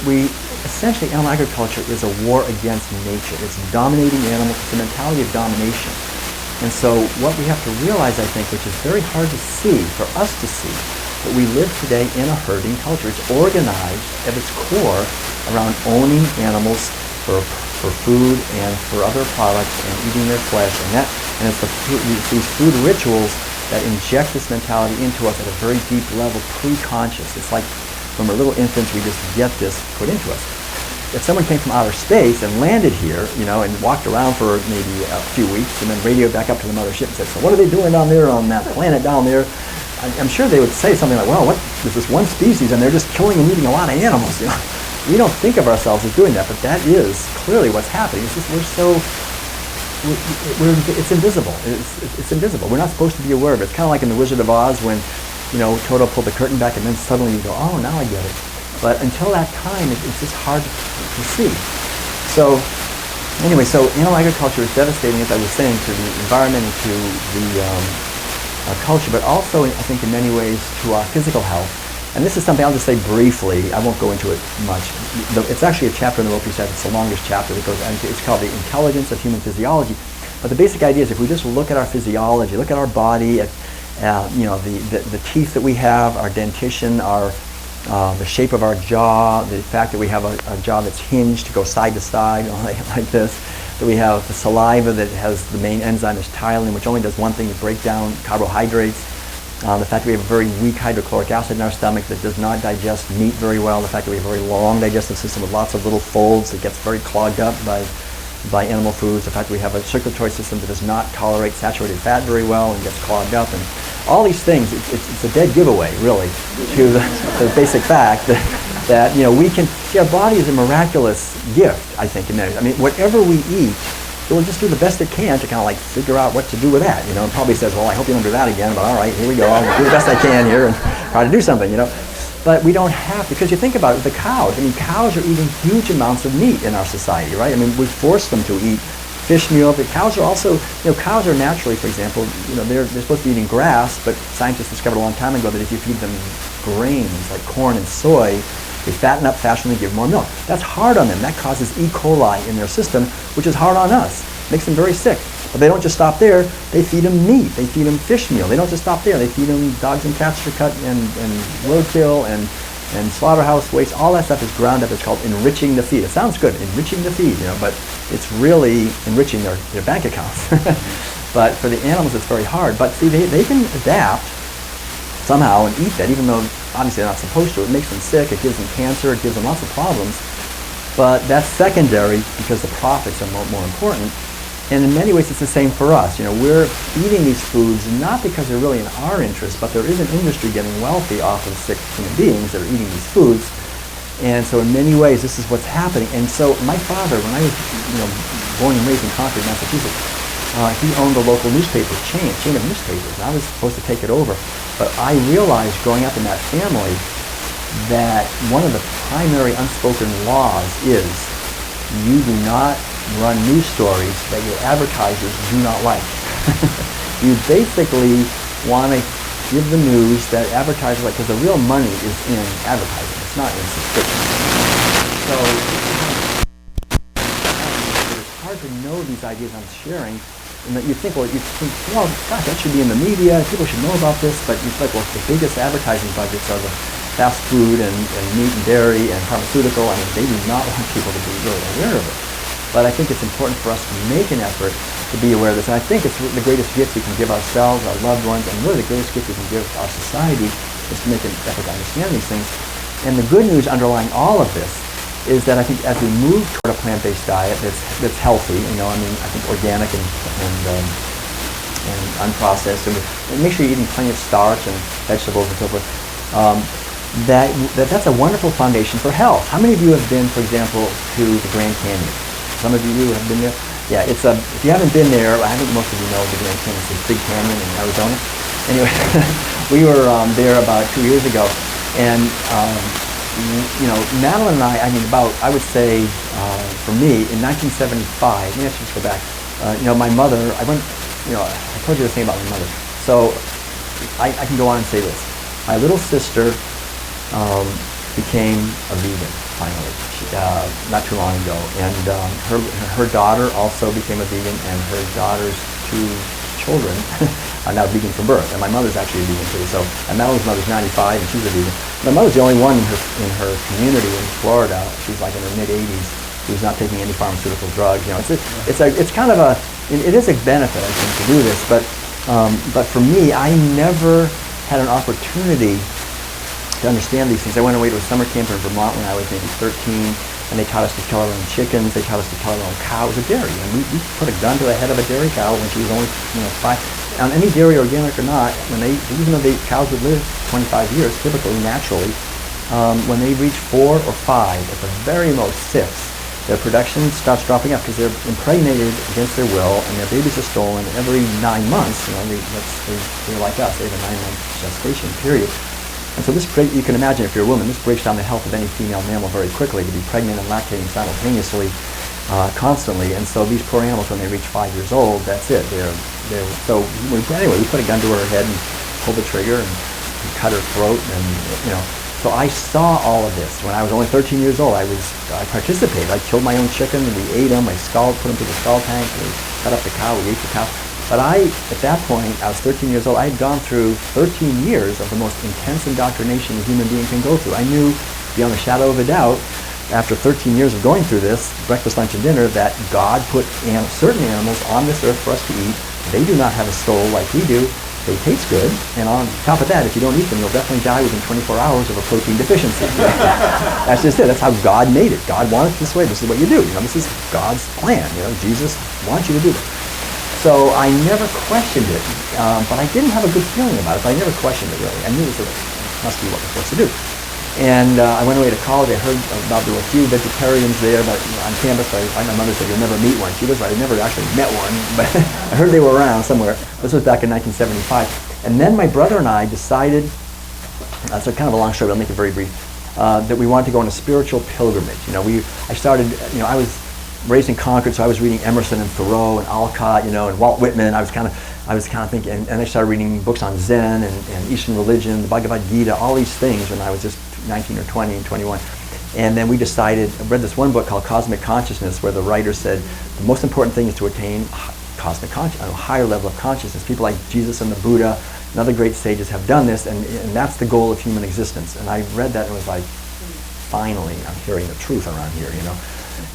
We essentially, animal agriculture is a war against nature. It's dominating animals. It's a mentality of domination. And so what we have to realize, I think, which is very hard to see, for us to see, that we live today in a herding culture. It's organized at its core around owning animals for food and for other products and eating their flesh. And it's these food rituals that inject this mentality into us at a very deep level, pre-conscious. It's like from our little infants, we just get this put into us. If someone came from outer space and landed here, and walked around for maybe a few weeks and then radioed back up to the mothership and said, so what are they doing down there on that planet down there? I'm sure they would say something like, well, there's this one species, and they're just killing and eating a lot of animals. You know, we don't think of ourselves as doing that, but that is clearly what's happening. It's just it's invisible. It's invisible. We're not supposed to be aware of it. It's kind of like in The Wizard of Oz when, you know, Toto pulled the curtain back, and then suddenly you go, oh, now I get it. But until that time, it's just hard to see. So anyway, so animal agriculture is devastating, as I was saying, to the environment and to the culture, but also, I think, in many ways, to our physical health. And this is something I'll just say briefly. I won't go into it much. It's actually a chapter in the book we said. It's the longest chapter that goes into. It's called The Intelligence of Human Physiology. But the basic idea is if we just look at our physiology, look at our body, at you know, the teeth that we have, our dentition, the shape of our jaw, the fact that we have a jaw that's hinged to go side to side, you know, like this, that we have the saliva that has the main enzyme is ptyalin, which only does one thing, to break down carbohydrates. The fact that we have a very weak hydrochloric acid in our stomach that does not digest meat very well. The fact that we have a very long digestive system with lots of little folds that gets very clogged up by animal foods. The fact that we have a circulatory system that does not tolerate saturated fat very well and gets clogged up. And all these things, it's a dead giveaway, really, to the basic fact that, you know, we can see our body is a miraculous gift, I think, in many ways. I mean, whatever we eat, it will just do the best it can to kind of like figure out what to do with that, you know, and probably says, well, I hope you don't do that again, but all right, here we go, I'll do the best I can here and try to do something, you know. But we don't have to, because you think about it, the cows, I mean, cows are eating huge amounts of meat in our society, right? I mean, we force them to eat fish meal, but cows are also, you know, cows are naturally, for example, you know, they're supposed to be eating grass, but scientists discovered a long time ago that if you feed them grains like corn and soy, they fatten up faster and they give more milk. That's hard on them. That causes E. coli in their system, which is hard on us. Makes them very sick. But they don't just stop there. They feed them meat. They feed them fish meal. They don't just stop there. They feed them dogs and cats to cut and roadkill and slaughterhouse waste. All that stuff is ground up. It's called enriching the feed. It sounds good, enriching the feed, you know, but it's really enriching their bank accounts. But for the animals, it's very hard. But see, they can adapt somehow and eat that, even though obviously they're not supposed to. It makes them sick. It gives them cancer. It gives them lots of problems. But that's secondary because the profits are more important. And in many ways, it's the same for us. You know, we're eating these foods not because they're really in our interest, but there is an industry getting wealthy off of sick human beings that are eating these foods. And so in many ways, this is what's happening. And so my father, when I was, you know, born and raised in Concord, Massachusetts, he owned a local newspaper chain of newspapers. I was supposed to take it over. But I realized growing up in that family that one of the primary unspoken laws is you do not run news stories that your advertisers do not like. You basically want to give the news that advertisers like, because the real money is in advertising. It's not in subscriptions. So it's hard to know these ideas I'm sharing, and that you think, well, gosh, that should be in the media. People should know about this. But it's like, well, the biggest advertising budgets are the fast food and meat and dairy and pharmaceutical. I mean, they do not want people to be really aware of it. But I think it's important for us to make an effort to be aware of this. And I think it's the greatest gift we can give ourselves, our loved ones, and really the greatest gift we can give our society is to make an effort to understand these things. And the good news underlying all of this is that I think as we move toward a plant-based diet that's healthy, you know, I mean, I think organic and unprocessed, and make sure you're eating plenty of starch and vegetables and so forth, that's a wonderful foundation for health. How many of you have been, for example, to the Grand Canyon? Some of you have been there. Yeah, it's if you haven't been there, I think most of you know the Grand Canyon. It's this big canyon in Arizona. Anyway, we were there about 2 years ago, and you know, Madeline and I mean, I would say, for me, in 1975, maybe I should just go back. You know, my mother, I told you the thing about my mother. So I can go on and say this. My little sister became a vegan finally, not too long ago, and her daughter also became a vegan, and her daughter's 2 children are now vegan from birth, and my mother's actually a vegan too. So, and Madeline's mother's 95, and she's a vegan. My mother's the only one in her community in Florida. She's like in her mid-80s, who's not taking any pharmaceutical drugs. You know, it's kind of it is a benefit, I think, to do this. But for me, I never had an opportunity to understand these things. I went away to a summer camp in Vermont when I was maybe 13, and they taught us to kill our own chickens. They taught us to kill our own cows. It was a dairy, and we put a gun to the head of a dairy cow when she was only 5. on any dairy, organic or not, even though cows would live 25 years, typically, naturally, when they reach 4 or 5, at the very most 6, their production starts dropping off because they're impregnated against their will, and their babies are stolen every 9 months. They're like us; they have a 9-month gestation period. And so you can imagine, if you're a woman, this breaks down the health of any female mammal very quickly, to be pregnant and lactating simultaneously, constantly. And so these poor animals, when they reach 5 years old, that's it. Anyway, we put a gun to her head and pulled the trigger and cut her throat, and So I saw all of this. When I was only 13 years old, I participated. I killed my own chicken, and we ate them. I put them through the skull tank. We cut up the cow. We ate the cow. But at that point, I was 13 years old. I had gone through 13 years of the most intense indoctrination a human being can go through. I knew, beyond a shadow of a doubt, after 13 years of going through this, breakfast, lunch, and dinner, that God put certain animals on this earth for us to eat. They do not have a soul like we do. They taste good, and on top of that, if you don't eat them, you'll definitely die within 24 hours of a protein deficiency. That's just it. That's how God made it. God wanted it this way. This is what you do. This is God's plan. Jesus wants you to do it. So I never questioned it, but I didn't have a good feeling about it. But I never questioned it really. I knew it must be what we're supposed to do. And I went away to college. I heard about there were a few vegetarians there, but on campus, my mother said, "You'll never meet one." She was right. I never actually met one, but I heard they were around somewhere. This was back in 1975. And then my brother and I decided, it's kind of a long story, but I'll make it very brief, that we wanted to go on a spiritual pilgrimage. I was raised in Concord, so I was reading Emerson and Thoreau and Alcott, and Walt Whitman. I was kind of thinking, and I started reading books on Zen and Eastern religion, the Bhagavad Gita, all these things when I was just 19 or 20 and 21. And then we decided, I read this one book called Cosmic Consciousness, where the writer said the most important thing is to attain cosmic consciousness, a higher level of consciousness. People like Jesus and the Buddha and other great sages have done this, and that's the goal of human existence. And I read that and was like, finally, I'm hearing the truth around here,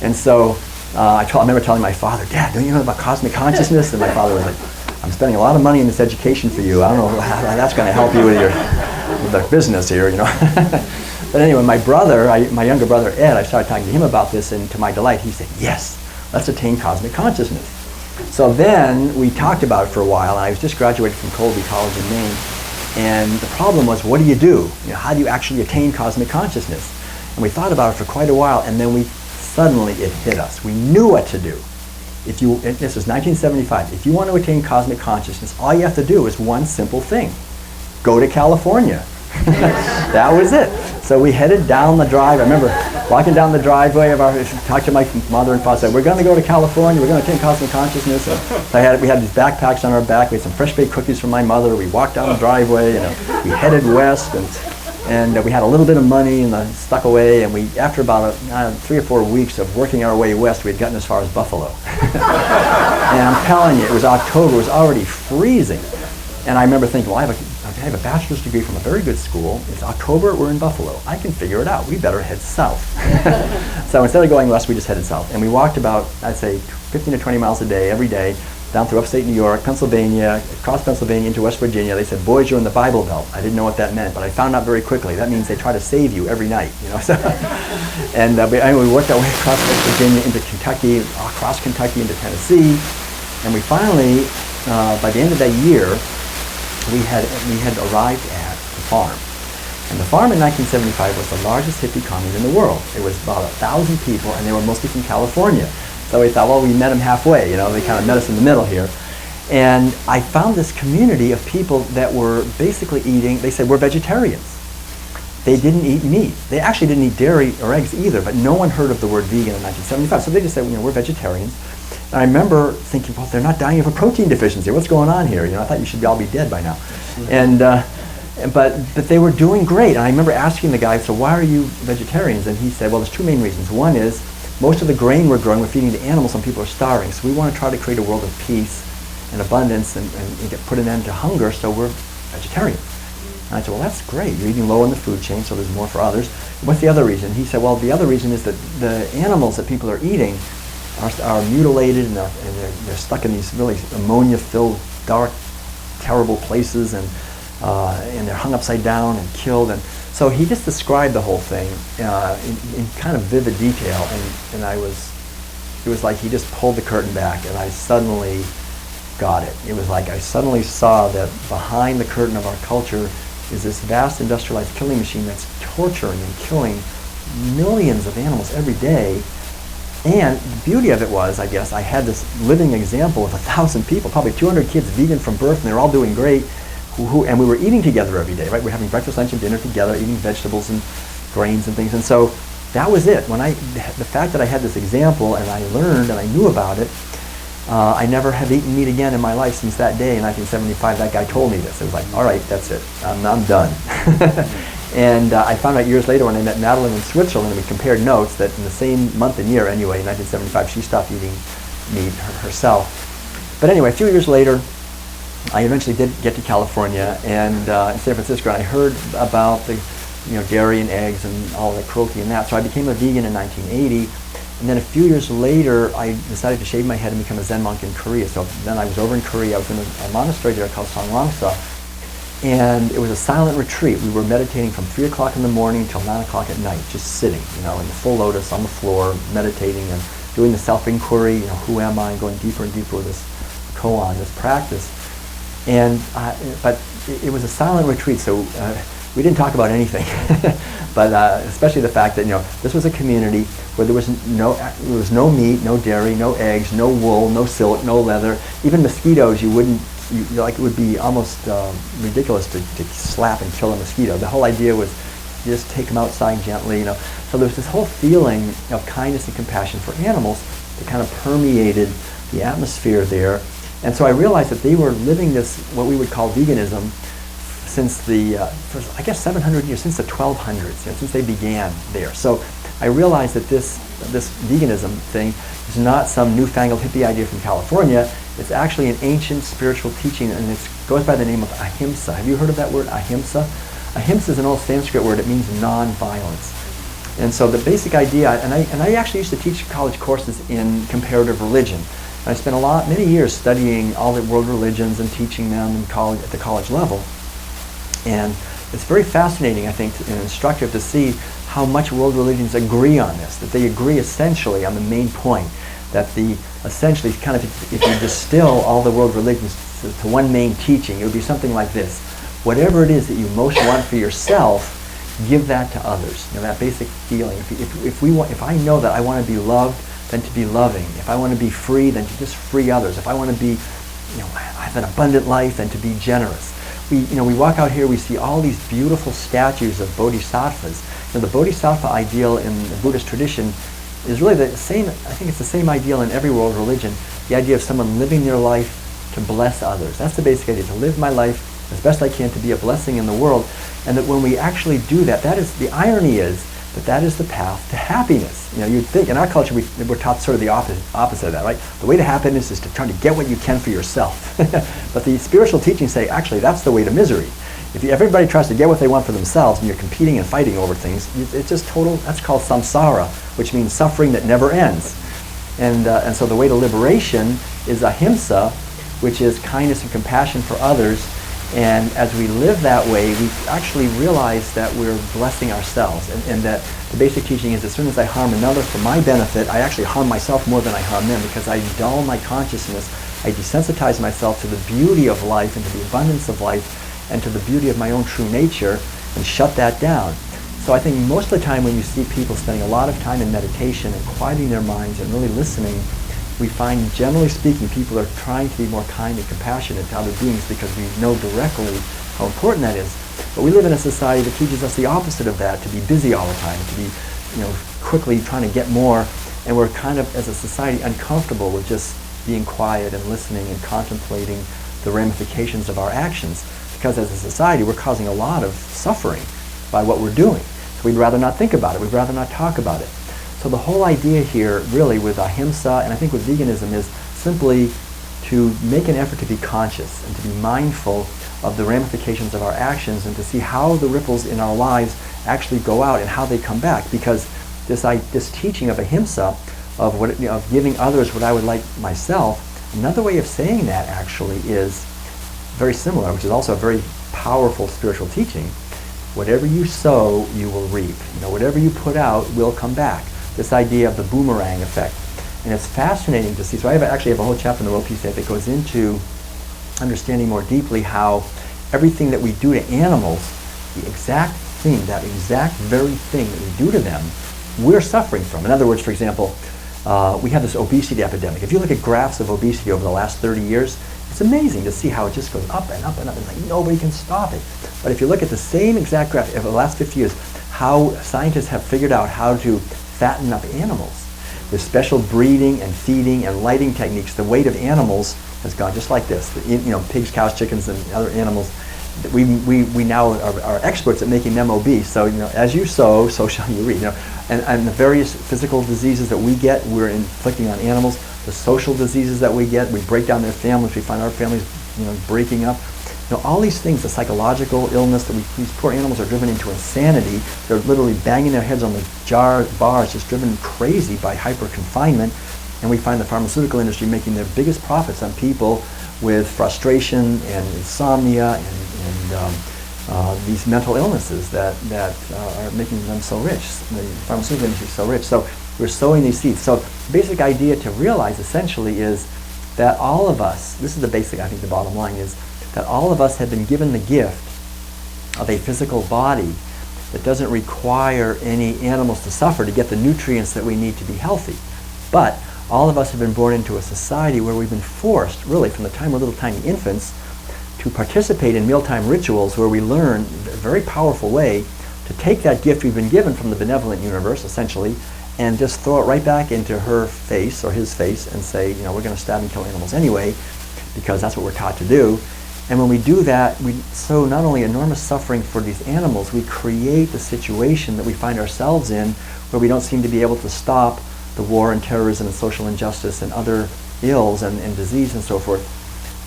And so I remember telling my father, "Dad, don't you know about cosmic consciousness?" And my father was like, "I'm spending a lot of money in this education for you. I don't know how that's going to help you with the business here, But anyway, my younger brother, Ed, I started talking to him about this, and to my delight, he said, "Yes, let's attain cosmic consciousness." So then we talked about it for a while, and I was just graduated from Colby College in Maine, and the problem was, what do you do? How do you actually attain cosmic consciousness? And we thought about it for quite a while, and then suddenly it hit us. We knew what to do. This was 1975. If you want to attain cosmic consciousness, all you have to do is one simple thing. Go to California. That was it. So we headed down the drive. I remember walking down the driveway talked to my mother and father, said, "We're going to go to California. We're going to attain cosmic consciousness." And we had these backpacks on our back. We had some fresh baked cookies from my mother. We walked down the driveway. We headed west, and we had a little bit of money and stuck away. And after about 3 or 4 weeks of working our way west, we had gotten as far as Buffalo. And I'm telling you, it was October. It was already freezing. And I remember thinking, well, I have a bachelor's degree from a very good school. It's October, we're in Buffalo. I can figure it out. We better head south. So instead of going west, we just headed south. And we walked about, I'd say, 15 to 20 miles a day, every day, down through upstate New York, Pennsylvania, across Pennsylvania into West Virginia. They said, "Boys, you're in the Bible Belt." I didn't know what that meant, but I found out very quickly. That means they try to save you every night, And we worked our way across West Virginia into Kentucky, across Kentucky into Tennessee. And we finally, by the end of that year, we had arrived at the farm. And the farm in 1975 was the largest hippie commune in the world. It was about 1,000 people, and they were mostly from California. So we thought, well, we met them halfway, they kind of met us in the middle here. And I found this community of people that were basically eating, they said, we're vegetarians. They didn't eat meat. They actually didn't eat dairy or eggs either, but no one heard of the word vegan in 1975. So they just said, we're vegetarians. And I remember thinking, well, they're not dying of a protein deficiency. What's going on here? I thought you should all be dead by now. And but they were doing great. And I remember asking the guy, so why are you vegetarians? And he said, well, there's 2 main reasons. One is, most of the grain we're growing, we're feeding the animals, and people are starving. So we want to try to create a world of peace and abundance and put an end to hunger, so we're vegetarian. And I said, well, that's great. You're eating low on the food chain, so there's more for others. What's the other reason? He said, well, the other reason is that the animals that people are eating are mutilated, and they're stuck in these really ammonia-filled, dark, terrible places, and they're hung upside down and killed. And so he just described the whole thing in kind of vivid detail, and it was like he just pulled the curtain back, and I suddenly got it. It was like I suddenly saw that behind the curtain of our culture is this vast industrialized killing machine that's torturing and killing millions of animals every day. And the beauty of it was, I guess, I had this living example of 1,000 people, probably 200 kids vegan from birth, and they're all doing great. And we were eating together every day, right? We're having breakfast, lunch, and dinner together, eating vegetables and grains and things. And so that was it. The fact that I had this example and I learned and I knew about it, I never have eaten meat again in my life since that day in 1975. That guy told me this. It was like, all right, that's it. I'm done. And I found out years later when I met Madeline in Switzerland, and we compared notes, that in the same month and year anyway, in 1975, she stopped eating meat herself. But anyway, a few years later, I eventually did get to California and in San Francisco, and I heard about the dairy and eggs and all the cruelty and that. So I became a vegan in 1980. And then a few years later, I decided to shave my head and become a Zen monk in Korea. So then I was over in Korea. I was in a monastery there called Sangwangsa. And it was a silent retreat. We were meditating from 3 o'clock in the morning till 9 o'clock at night, just sitting, in the full lotus on the floor, meditating and doing the self-inquiry, who am I, and going deeper and deeper with this koan, this practice. And but it was a silent retreat, so we didn't talk about anything. But especially the fact that this was a community where there was no meat, no dairy, no eggs, no wool, no silk, no leather. Even mosquitoes, it would be almost ridiculous to slap and kill a mosquito. The whole idea was just take them outside gently. So there was this whole feeling of kindness and compassion for animals that kind of permeated the atmosphere there. And so I realized that they were living this, what we would call veganism, since for, I guess, 700 years, since the 1200s, since they began there. So I realized that this veganism thing is not some newfangled hippie idea from California. It's actually an ancient spiritual teaching, and it goes by the name of ahimsa. Have you heard of that word, ahimsa? Ahimsa is an old Sanskrit word. It means non-violence. And so the basic idea, and I actually used to teach college courses in comparative religion. And I spent many years studying all the world religions and teaching them in college, at the college level. And it's very fascinating, I think, and instructive to see how much world religions agree on this, that they agree essentially on the main point, that essentially kind of, if you distill all the world religions to one main teaching, it would be something like this. Whatever it is that you most want for yourself, give that to others. That basic feeling. If I know that I want to be loved, then to be loving. If I want to be free, then to just free others. If I want to be, have an abundant life, then to be generous. We walk out here, we see all these beautiful statues of bodhisattvas. The bodhisattva ideal in the Buddhist tradition is really the same. I think it's the same ideal in every world religion. The idea of someone living their life to bless others. That's the basic idea, to live my life as best I can to be a blessing in the world. And that when we actually do that, the irony is that is the path to happiness. You'd think in our culture we're taught sort of the opposite of that, right? The way to happiness is to try to get what you can for yourself. But the spiritual teachings say actually that's the way to misery. If everybody tries to get what they want for themselves and you're competing and fighting over things, it's just that's called samsara, which means suffering that never ends. And so the way to liberation is ahimsa, which is kindness and compassion for others. And as we live that way, we actually realize that we're blessing ourselves, and that the basic teaching is as soon as I harm another for my benefit, I actually harm myself more than I harm them, because I dull my consciousness, I desensitize myself to the beauty of life and to the abundance of life and to the beauty of my own true nature, and shut that down. So I think most of the time when you see people spending a lot of time in meditation and quieting their minds and really listening, we find, generally speaking, people are trying to be more kind and compassionate to other beings because we know directly how important that is. But we live in a society that teaches us the opposite of that, to be busy all the time, to be, quickly trying to get more. And we're kind of, as a society, uncomfortable with just being quiet and listening and contemplating the ramifications of our actions. Because as a society, we're causing a lot of suffering by what we're doing. So we'd rather not think about it. We'd rather not talk about it. So the whole idea here, really, with ahimsa, and I think with veganism, is simply to make an effort to be conscious and to be mindful of the ramifications of our actions and to see how the ripples in our lives actually go out and how they come back. Because this teaching of ahimsa, of giving others what I would like myself, another way of saying that actually is very similar, which is also a very powerful spiritual teaching. Whatever you sow, you will reap. Whatever you put out will come back. This idea of the boomerang effect. And it's fascinating to see. So I actually have a whole chapter in the World Peace Day that goes into understanding more deeply how everything that we do to animals, the exact thing, that exact very thing that we do to them, we're suffering from. In other words, for example, we have this obesity epidemic. If you look at graphs of obesity over the last 30 years, it's amazing to see how it just goes up and up and up, and like nobody can stop it. But if you look at the same exact graph over the last 50 years, how scientists have figured out how to fatten up animals. With special breeding and feeding and lighting techniques, the weight of animals has gone just like this. Pigs, cows, chickens, and other animals. We now are experts at making them obese. So as you sow, so shall you reap. And the various physical diseases that we get, we're inflicting on animals. The social diseases that we get, we break down their families. We find our families, breaking up. All these things, the psychological illness that these poor animals are driven into insanity. They're literally banging their heads on the bars, just driven crazy by hyper-confinement. And we find the pharmaceutical industry making their biggest profits on people with frustration and insomnia and these mental illnesses that are making them so rich. The pharmaceutical industry is so rich. So we're sowing these seeds. So the basic idea to realize essentially is that all of us, this is the basic, I think the bottom line is, that all of us have been given the gift of a physical body that doesn't require any animals to suffer to get the nutrients that we need to be healthy. But all of us have been born into a society where we've been forced, really from the time we're little tiny infants, to participate in mealtime rituals where we learn in a very powerful way to take that gift we've been given from the benevolent universe, essentially, and just throw it right back into her face or his face and say, we're going to stab and kill animals anyway, because that's what we're taught to do. And when we do that, we sow not only enormous suffering for these animals, we create the situation that we find ourselves in where we don't seem to be able to stop the war and terrorism and social injustice and other ills and disease and so forth.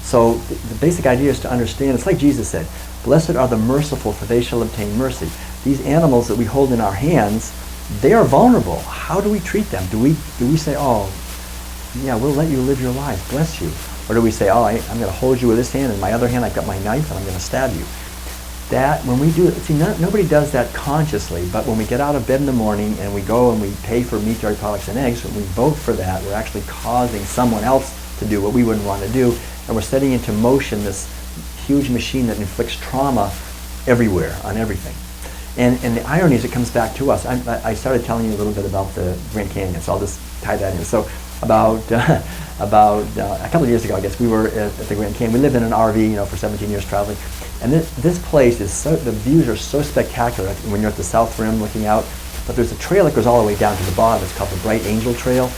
So the basic idea is to understand, it's like Jesus said, blessed are the merciful, for they shall obtain mercy. These animals that we hold in our hands, they are vulnerable. How do we treat them? Do we say, oh, yeah, we'll let you live your life, bless you? Or do we say, oh, I'm going to hold you with this hand, and my other hand I've got my knife, and I'm going to stab you? That, when we do it, see, nobody does that consciously, but when we get out of bed in the morning and we go and we pay for meat, dairy products, and eggs, when we vote for that, we're actually causing someone else to do what we wouldn't want to do, and we're setting into motion this huge machine that inflicts trauma everywhere, on everything. And the irony is it comes back to us. I started telling you a little bit about the Grand Canyon, so I'll just tie that in. So about a couple of years ago, I guess, we were at the Grand Canyon. We lived in an RV, for 17 years traveling. And this place is the views are so spectacular when you're at the South Rim looking out. But there's a trail that goes all the way down to the bottom. It's called the Bright Angel Trail.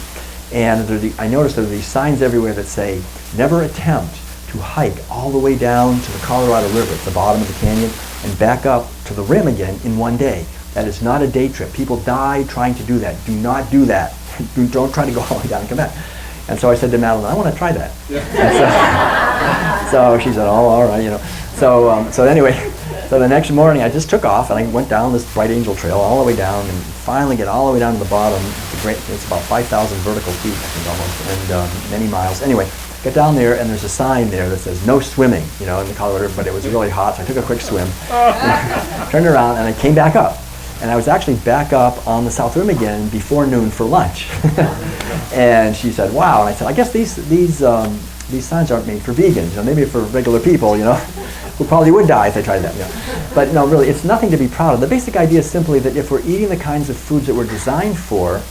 And I noticed there are these signs everywhere that say, never attempt to hike all the way down to the Colorado River at the bottom of the canyon and back up to the rim again in one day. That is not a day trip. People die trying to do that. Do not do that. Don't try to go all the way down and come back. And so I said to Madeline, I want to try that. Yeah. So she said, oh, all right, So anyway, so the next morning I just took off and I went down this Bright Angel Trail all the way down and finally get all the way down to the bottom. It's about 5,000 vertical feet, I think, almost, and many miles. Anyway, get down there and there's a sign there that says no swimming, in the Colorado River, but it was really hot, so I took a quick swim, turned around, and I came back up. And I was actually back up on the South Rim again before noon for lunch. And she said, wow. And I said, I guess these signs aren't made for vegans, maybe for regular people, who probably would die if they tried that. But no, really, it's nothing to be proud of. The basic idea is simply that if we're eating the kinds of foods that we're designed for,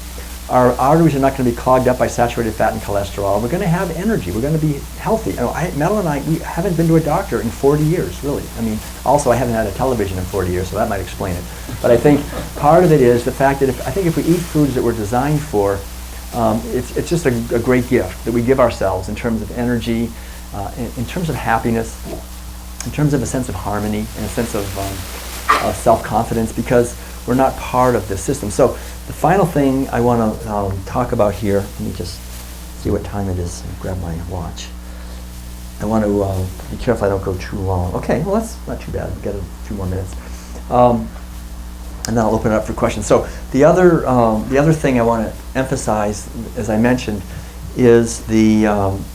our arteries are not going to be clogged up by saturated fat and cholesterol. We're going to have energy. We're going to be healthy. Madeline and I, we haven't been to a doctor in 40 years, really. Also I haven't had a television in 40 years, so that might explain it. But I think part of it is the fact that if we eat foods that we're designed for, it's just a great gift that we give ourselves in terms of energy, in terms of happiness, in terms of a sense of harmony, and a sense of self-confidence, because we're not part of this system. So the final thing I want to talk about here, let me just see what time it is and grab my watch. I want to be careful I don't go too long. Okay, well that's not too bad. We've got a few more minutes. And then I'll open it up for questions. So the other thing I want to emphasize, as I mentioned, is the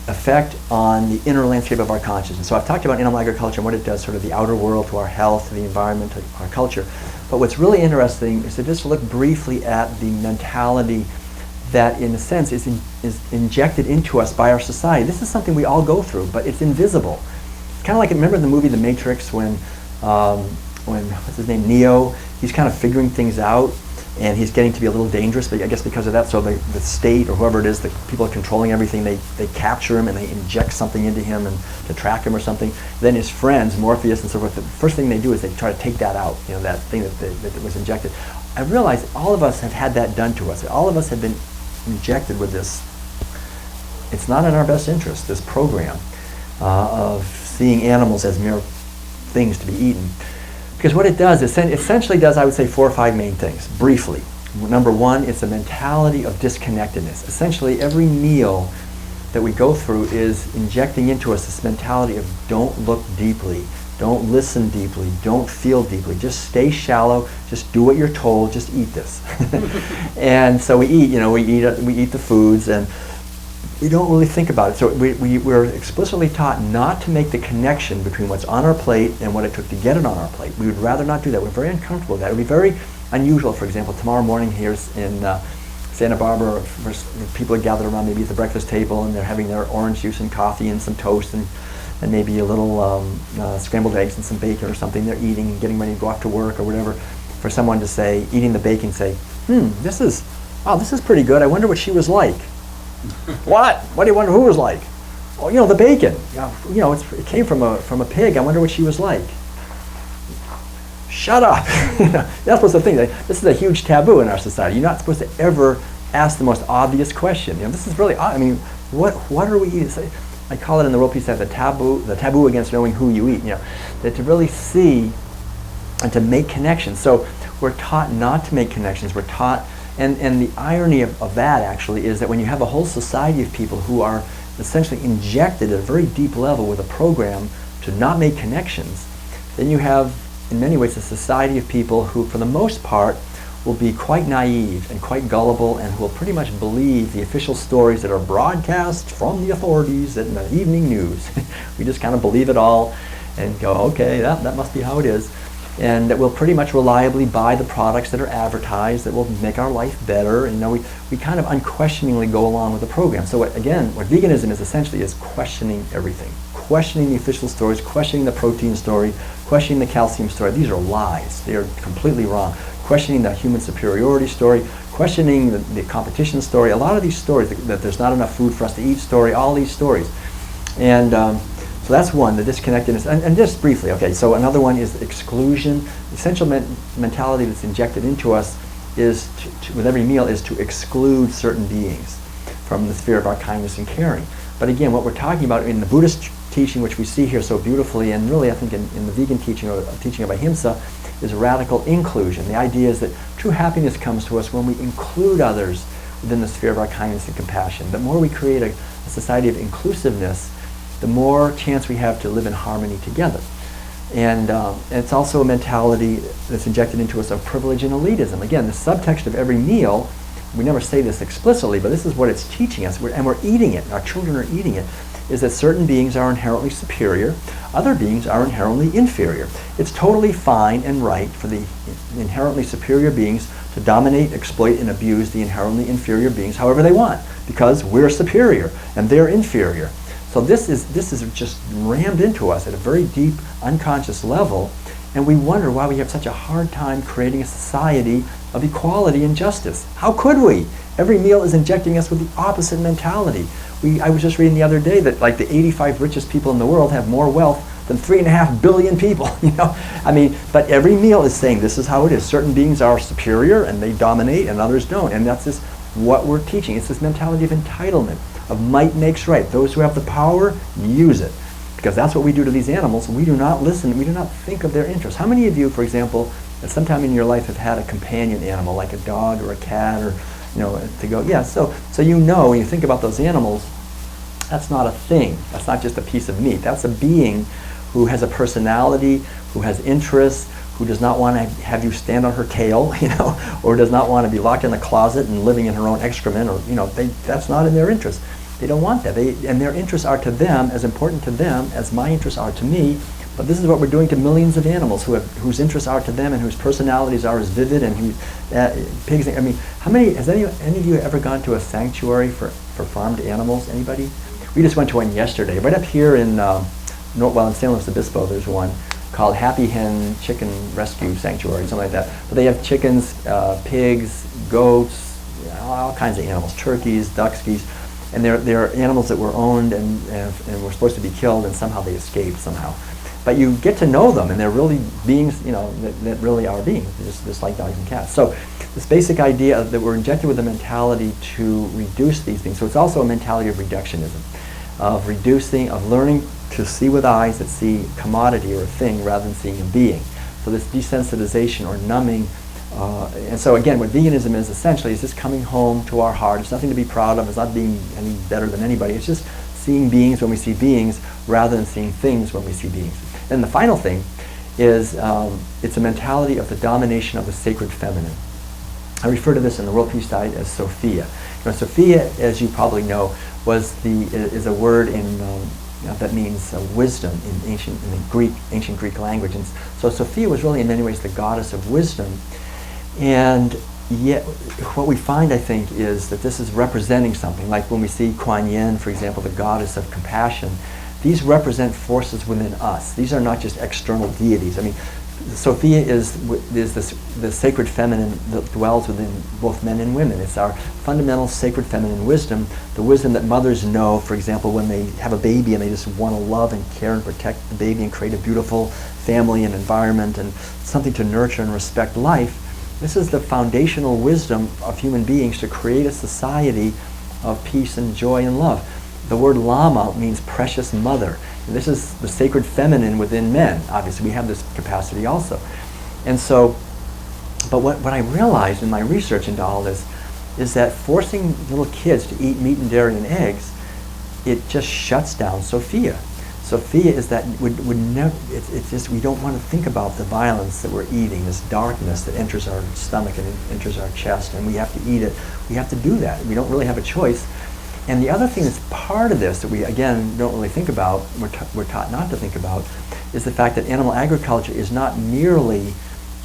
effect on the inner landscape of our consciousness. So I've talked about animal agriculture and what it does, sort of the outer world to our health, to the environment, to our culture. But what's really interesting is to just look briefly at the mentality that in a sense is injected into us by our society. This is something we all go through, but it's invisible. It's kind of like, remember the movie The Matrix when what's his name, Neo, he's kind of figuring things out and he's getting to be a little dangerous, but I guess because of that, so the state or whoever it is, the people are controlling everything, they capture him and they inject something into him and to track him or something. Then his friends, Morpheus and so forth, the first thing they do is they try to take that out, that thing that was injected. I realize all of us have had that done to us. All of us have been injected with this. It's not in our best interest, this program of seeing animals as mere things to be eaten. Because what it does, essentially does, I would say, 4 or 5 main things, briefly. Number one, it's a mentality of disconnectedness. Essentially, every meal that we go through is injecting into us this mentality of don't look deeply, don't listen deeply, don't feel deeply, just stay shallow, just do what you're told, just eat this. And so we eat, we eat the foods and we don't really think about it. So we're explicitly taught not to make the connection between what's on our plate and what it took to get it on our plate. We would rather not do that. We're very uncomfortable with that. It would be very unusual, for example, tomorrow morning here in Santa Barbara, people are gathered around maybe at the breakfast table and they're having their orange juice and coffee and some toast and maybe a little scrambled eggs and some bacon or something. They're eating and getting ready to go off to work or whatever. For someone to say, eating the bacon, say, this is pretty good. I wonder what she was like. What? What do you wonder who was like? Oh, the bacon. It came from a pig. I wonder what she was like. Shut up. You're not supposed to think that. This is a huge taboo in our society. You're not supposed to ever ask the most obvious question. This is really odd. I mean, what are we eating? I call it in the World Peace Act the taboo against knowing who you eat. That to really see and to make connections. So we're taught not to make connections. We're taught. And the irony of that actually is that when you have a whole society of people who are essentially injected at a very deep level with a program to not make connections, then you have, in many ways, a society of people who, for the most part, will be quite naive and quite gullible and who will pretty much believe the official stories that are broadcast from the authorities in the evening news. We just kind of believe it all and go, okay, that must be how it is. And that we'll pretty much reliably buy the products that are advertised that will make our life better. And we kind of unquestioningly go along with the program. So what veganism is essentially is questioning everything. Questioning the official stories, questioning the protein story, questioning the calcium story. These are lies. They are completely wrong. Questioning the human superiority story, questioning the competition story. A lot of these stories, that there's not enough food for us to eat story, all these stories. And so that's one, the disconnectedness. And just briefly, okay, so another one is exclusion. The essential mentality that's injected into us is, with every meal, is to exclude certain beings from the sphere of our kindness and caring. But again, what we're talking about in the Buddhist teaching, which we see here so beautifully, and really I think in the vegan teaching or teaching of ahimsa, is radical inclusion. The idea is that true happiness comes to us when we include others within the sphere of our kindness and compassion. The more we create a society of inclusiveness, the more chance we have to live in harmony together. And it's also a mentality that's injected into us of privilege and elitism. Again, the subtext of every meal, we never say this explicitly, but this is what it's teaching us, and we're eating it, our children are eating it, is that certain beings are inherently superior, other beings are inherently inferior. It's totally fine and right for the inherently superior beings to dominate, exploit, and abuse the inherently inferior beings however they want, because we're superior and they're inferior. So this is just rammed into us at a very deep, unconscious level, and we wonder why we have such a hard time creating a society of equality and justice. How could we? Every meal is injecting us with the opposite mentality. I was just reading the other day that like the 85 richest people in the world have more wealth than 3.5 billion people. But every meal is saying this is how it is. Certain beings are superior and they dominate, and others don't, and that's just what we're teaching. It's this mentality of entitlement. Of might makes right. Those who have the power, use it. Because that's what we do to these animals. We do not listen. We do not think of their interests. How many of you, for example, at some time in your life have had a companion animal, like a dog or a cat, or, to go, yeah, so when you think about those animals, that's not a thing. That's not just a piece of meat. That's a being who has a personality, who has interests, who does not want to have you stand on her tail, or does not want to be locked in a closet and living in her own excrement, or, that's not in their interest. They don't want that. And their interests are to them as important to them as my interests are to me, But this is what we're doing to millions of animals whose interests are to them and whose personalities are as vivid and pigs. I mean, has any of you ever gone to a sanctuary for farmed animals? Anybody? We just went to one yesterday. Right up here in in San Luis Obispo, there's one called Happy Hen Chicken Rescue Sanctuary, something like that. But they have chickens, pigs, goats, all kinds of animals, turkeys, ducks, geese. And they're animals that were owned and were supposed to be killed, and somehow they escaped somehow. But you get to know them, and they're really beings, that really are beings, just like dogs and cats. So this basic idea that we're injected with a mentality to reduce these things. So it's also a mentality of reductionism, of reducing, of learning to see with eyes that see commodity or a thing rather than seeing a being. So this desensitization or numbing. And so again, what veganism is essentially is just coming home to our heart. It's nothing to be proud of. It's not being any better than anybody. It's just seeing beings when we see beings rather than seeing things when we see beings. And the final thing is it's a mentality of the domination of the sacred feminine. I refer to this in the World Peace Diet as Sophia. Sophia, as you probably know, is a word in that means wisdom in ancient Greek language. And so Sophia was really in many ways the goddess of wisdom. And yet what we find, I think, is that this is representing something. Like when we see Kuan Yin, for example, the goddess of compassion, these represent forces within us. These are not just external deities. I mean, Sophia is the sacred feminine that dwells within both men and women. It's our fundamental sacred feminine wisdom, the wisdom that mothers know, for example, when they have a baby and they just want to love and care and protect the baby and create a beautiful family and environment and something to nurture and respect life. This is the foundational wisdom of human beings to create a society of peace and joy and love. The word Lama means precious mother. And this is the sacred feminine within men. Obviously, we have this capacity also. And so, but what I realized in my research into all this is that forcing little kids to eat meat and dairy and eggs, it just shuts down Sophia. Sophia is that would never. It's just we don't want to think about the violence that we're eating, this darkness that enters our stomach and enters our chest, and we have to eat it. We have to do that. We don't really have a choice. And the other thing that's part of this that we, again, don't really think about, we're taught not to think about, is the fact that animal agriculture is not merely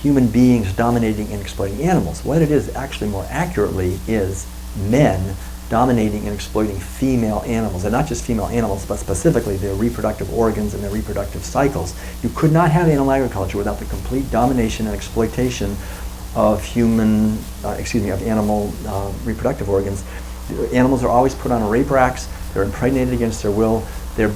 human beings dominating and exploiting animals. What it is actually more accurately is men dominating and exploiting female animals. And not just female animals, but specifically their reproductive organs and their reproductive cycles. You could not have animal agriculture without the complete domination and exploitation of animal reproductive organs. Animals are always put on rape racks. They're impregnated against their will.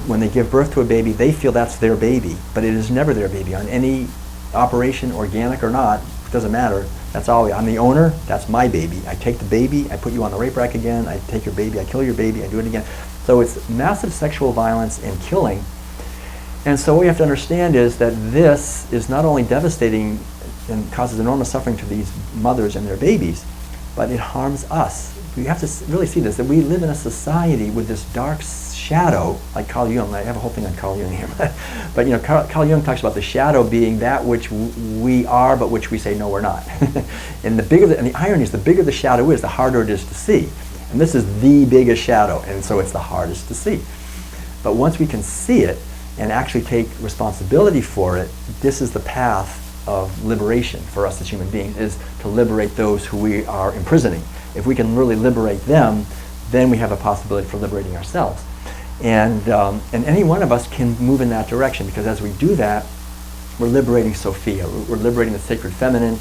When they give birth to a baby, they feel that's their baby, but it is never their baby. On any operation, organic or not, it doesn't matter. That's all. I'm the owner. That's my baby. I take the baby. I put you on the rape rack again. I take your baby. I kill your baby. I do it again. So it's massive sexual violence and killing. And so what we have to understand is that this is not only devastating and causes enormous suffering to these mothers and their babies, but it harms us. We have to really see this, that we live in a society with this dark shadow, like Carl Jung. I have a whole thing on Carl Jung here. But Carl Jung talks about the shadow being that which we are, but which we say, no, we're not. And the irony is, the bigger the shadow is, the harder it is to see. And this is the biggest shadow, and so it's the hardest to see. But once we can see it and actually take responsibility for it, this is the path of liberation for us as human beings, is to liberate those who we are imprisoning. If we can really liberate them, then we have a possibility for liberating ourselves. And any one of us can move in that direction, because as we do that, we're liberating Sophia. We're liberating the sacred feminine.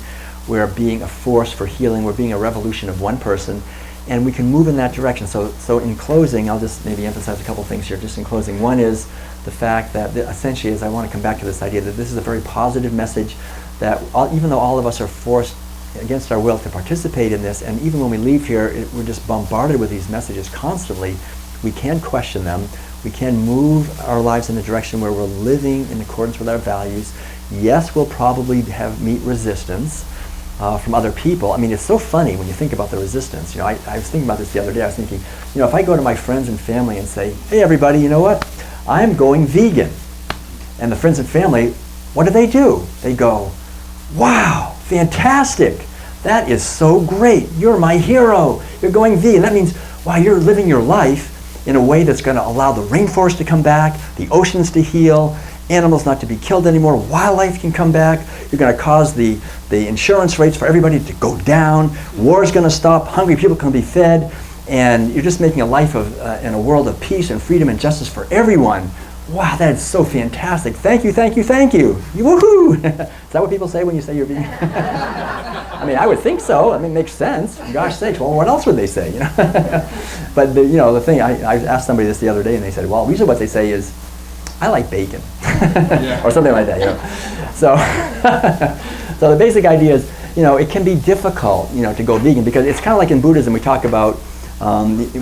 We're being a force for healing. We're being a revolution of one person. And we can move in that direction. So in closing, I'll just maybe emphasize a couple things here. Just in closing, one is the fact that essentially, as I want to come back to this idea that this is a very positive message, that even though all of us are forced against our will to participate in this, and even when we leave here, we're just bombarded with these messages constantly, we can question them. We can move our lives in a direction where we're living in accordance with our values. Yes, we'll probably meet resistance from other people. I mean, it's so funny when you think about the resistance. I was thinking about this the other day. I was thinking, if I go to my friends and family and say, hey, everybody, you know what? I'm going vegan. And the friends and family, what do? They go, wow, fantastic. That is so great. You're my hero. You're going vegan. That means, wow, you're living your life in a way that's going to allow the rainforest to come back, the oceans to heal, animals not to be killed anymore, wildlife can come back, you're going to cause the insurance rates for everybody to go down, war is going to stop, hungry people can be fed, and you're just making a life of in a world of peace and freedom and justice for everyone. Wow, that is so fantastic. Thank you, thank you, thank you. Woohoo! Is that what people say when you say you're vegan? I mean, I would think so. I mean, it makes sense. Gosh sakes, well, what else would they say, you know? But the thing, I asked somebody this the other day, and they said, well, usually what they say is, I like bacon, or something like that, you know. So, so the basic idea is, it can be difficult, to go vegan, because it's kind of like in Buddhism, we talk about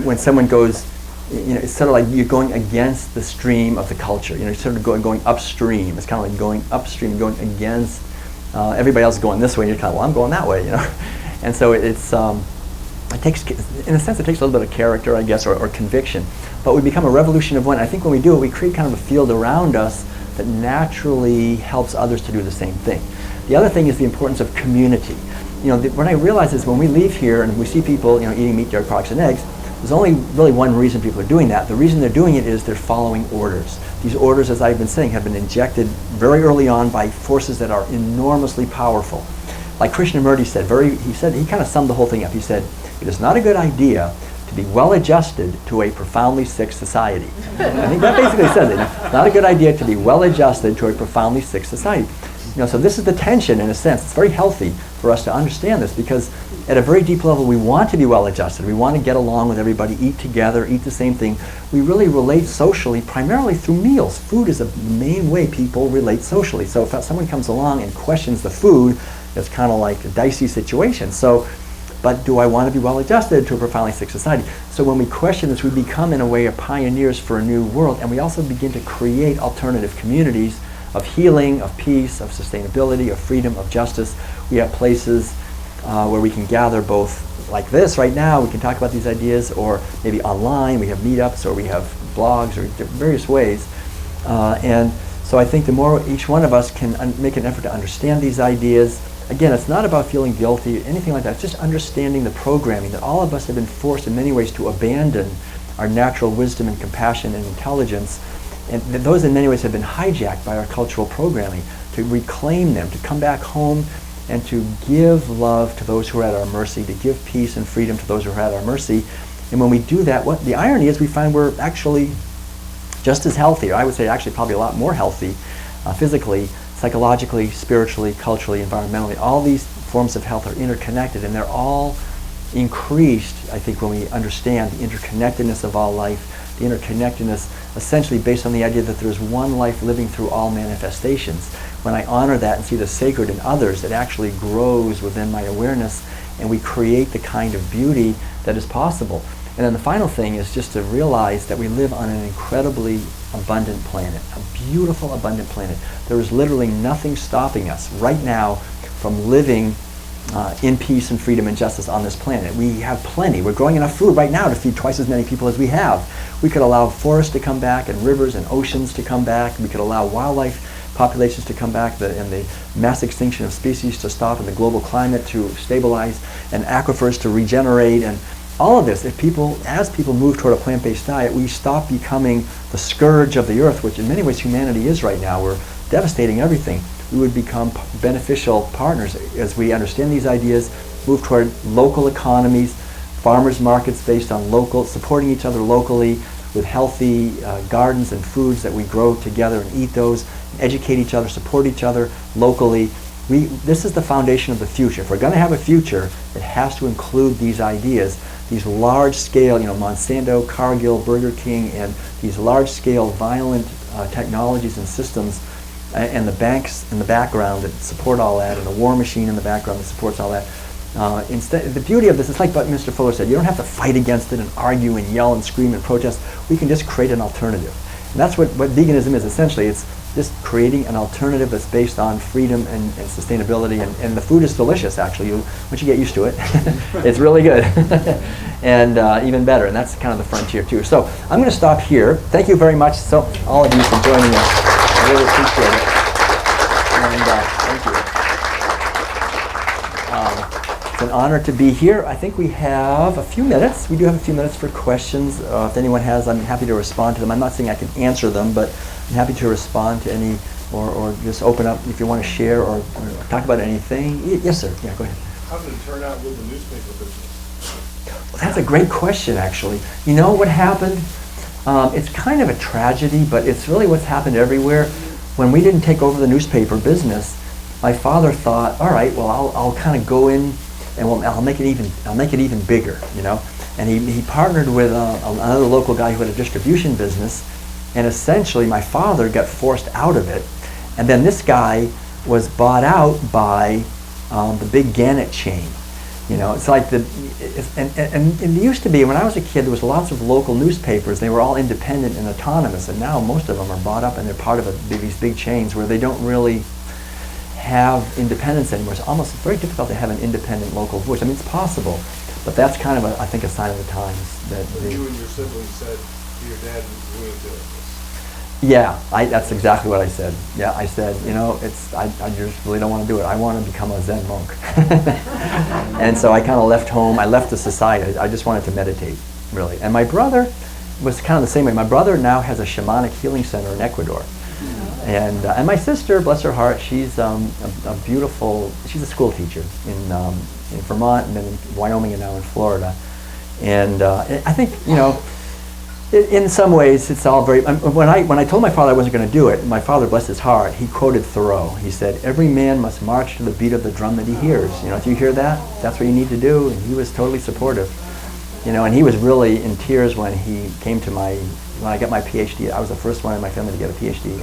when someone goes, it's sort of like you're going against the stream of the culture. You're sort of going upstream. It's kind of like going upstream, going against everybody else going this way, and you're kind of, well, I'm going that way, And so it takes, in a sense, it takes a little bit of character, I guess, or conviction. But we become a revolution of one. I think when we do it, we create kind of a field around us that naturally helps others to do the same thing. The other thing is the importance of community. What I realize is when we leave here and we see people, eating meat, dairy products, and eggs, there's only really one reason people are doing that. The reason they're doing it is they're following orders. These orders, as I've been saying, have been injected very early on by forces that are enormously powerful. Like Krishnamurti said, he kind of summed the whole thing up. He said, it is not a good idea to be well adjusted to a profoundly sick society. I think that basically says it. It's not a good idea to be well adjusted to a profoundly sick society. So this is the tension, in a sense. It's very healthy for us to understand this, because at a very deep level we want to be well adjusted. We want to get along with everybody, eat together, eat the same thing. We really relate socially primarily through meals. Food is the main way people relate socially. So if someone comes along and questions the food, it's kind of like a dicey situation. But do I want to be well adjusted to a profoundly sick society? So when we question this, we become, in a way, pioneers for a new world, and we also begin to create alternative communities of healing, of peace, of sustainability, of freedom, of justice. We have places where we can gather both like this right now. We can talk about these ideas, or maybe online. We have meetups, or we have blogs, or various ways. And so I think the more each one of us can make an effort to understand these ideas. Again, it's not about feeling guilty, anything like that. It's just understanding the programming that all of us have been forced in many ways to abandon our natural wisdom and compassion and intelligence. And those in many ways have been hijacked by our cultural programming, to reclaim them, to come back home and to give love to those who are at our mercy, to give peace and freedom to those who are at our mercy. And when we do that, what the irony is, we find we're actually just as healthy, or I would say actually probably a lot more healthy physically, psychologically, spiritually, culturally, environmentally. All these forms of health are interconnected, and they're all increased, I think, when we understand the interconnectedness of all life, the interconnectedness essentially based on the idea that there's one life living through all manifestations. When I honor that and see the sacred in others, it actually grows within my awareness, and we create the kind of beauty that is possible. And then the final thing is just to realize that we live on an incredibly abundant planet, a beautiful, abundant planet. There is literally nothing stopping us right now from living in peace and freedom and justice on this planet. We have plenty. We're growing enough food right now to feed twice as many people as we have. We could allow forests to come back, and rivers and oceans to come back. We could allow wildlife populations to come back, and the mass extinction of species to stop, and the global climate to stabilize, and aquifers to regenerate, and all of this. As people move toward a plant-based diet, we stop becoming the scourge of the earth, which in many ways humanity is right now. We're devastating everything. We would become beneficial partners as we understand these ideas, move toward local economies, farmers markets based on supporting each other locally with healthy gardens and foods that we grow together and eat those, educate each other, support each other locally. This is the foundation of the future. If we're going to have a future, it has to include these ideas, these large-scale, Monsanto, Cargill, Burger King, and these large-scale violent technologies and systems, and the banks in the background that support all that, and the war machine in the background that supports all that. Instead, the beauty of this is like what Mr. Fuller said. You don't have to fight against it and argue and yell and scream and protest. We can just create an alternative. And that's what veganism is essentially. It's just creating an alternative that's based on freedom and sustainability. And the food is delicious, actually. Once you get used to it, it's really good. And even better. And that's kind of the frontier, too. So I'm going to stop here. Thank you very much, all of you, for joining us. I really appreciate it. And thank you. It's an honor to be here. I think we have a few minutes. We do have a few minutes for questions. If anyone has, I'm happy to respond to them. I'm not saying I can answer them, but I'm happy to respond to any, or just open up if you want to share or talk about anything. Yes, sir. Yeah, go ahead. How did it turn out with the newspaper business? Well, that's a great question, actually. You know what happened? It's kind of a tragedy, but it's really what's happened everywhere. When we didn't take over the newspaper business, my father thought, all right, well, I'll kind of go in and I'll make it even bigger, you know. And he partnered with another local guy who had a distribution business, and essentially my father got forced out of it. And then this guy was bought out by the big Gannett chain. You know, it's like and it used to be, when I was a kid, there was lots of local newspapers. They were all independent and autonomous, and now most of them are bought up and they're part of these big chains where they don't really have independence anymore. It's very difficult to have an independent local voice. I mean, it's possible, but that's kind of, I think, a sign of the times. That so you and your siblings said to your dad, we ain't doing this. Yeah, that's exactly what I said. Yeah, I said, you know, I just really don't want to do it. I want to become a Zen monk. And so I kind of left home. I left the society. I just wanted to meditate, really. And my brother was kind of the same way. My brother now has a shamanic healing center in Ecuador. And my sister, bless her heart, she's a beautiful, she's a school teacher in Vermont and then in Wyoming and now in Florida. And I think, you know, in some ways it's all very, when I told my father I wasn't going to do it, my father, bless his heart, he quoted Thoreau. He said, every man must march to the beat of the drum that he hears. You know, if you hear that, that's what you need to do. And he was totally supportive. You know, and he was really in tears when he came to when I got my PhD. I was the first one in my family to get a PhD.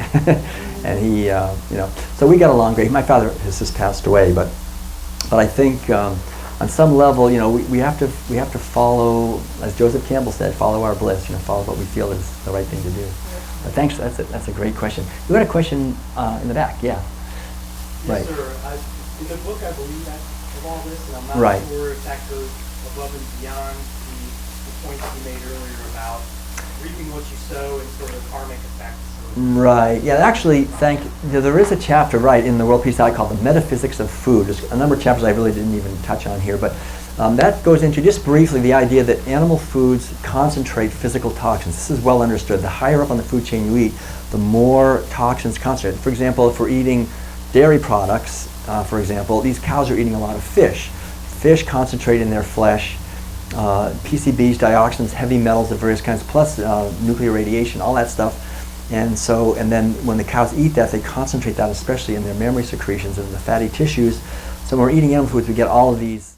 And he, you know, so we got along great. My father has just passed away, but I think on some level, you know, we have to follow, as Joseph Campbell said, follow our bliss. You know, follow what we feel is the right thing to do. But thanks. That's a great question. You had a question in the back, yeah. Yes, right. Sir. In the book, I believe that of all this, and I'm not right. sure if that goes above and beyond the points you made earlier about reaping what you sow and sort of karmic effects. Right. Yeah. Actually, there is a chapter, right, in the World Peace Diet called "The Metaphysics of Food." There's a number of chapters I really didn't even touch on here, but that goes into just briefly the idea that animal foods concentrate physical toxins. This is well understood. The higher up on the food chain you eat, the more toxins concentrate. For example, if we're eating dairy products, for example, these cows are eating a lot of fish. Fish concentrate in their flesh PCBs, dioxins, heavy metals of various kinds, plus nuclear radiation, all that stuff. And then when the cows eat that, they concentrate that especially in their mammary secretions and in the fatty tissues. So when we're eating animal foods, we get all of these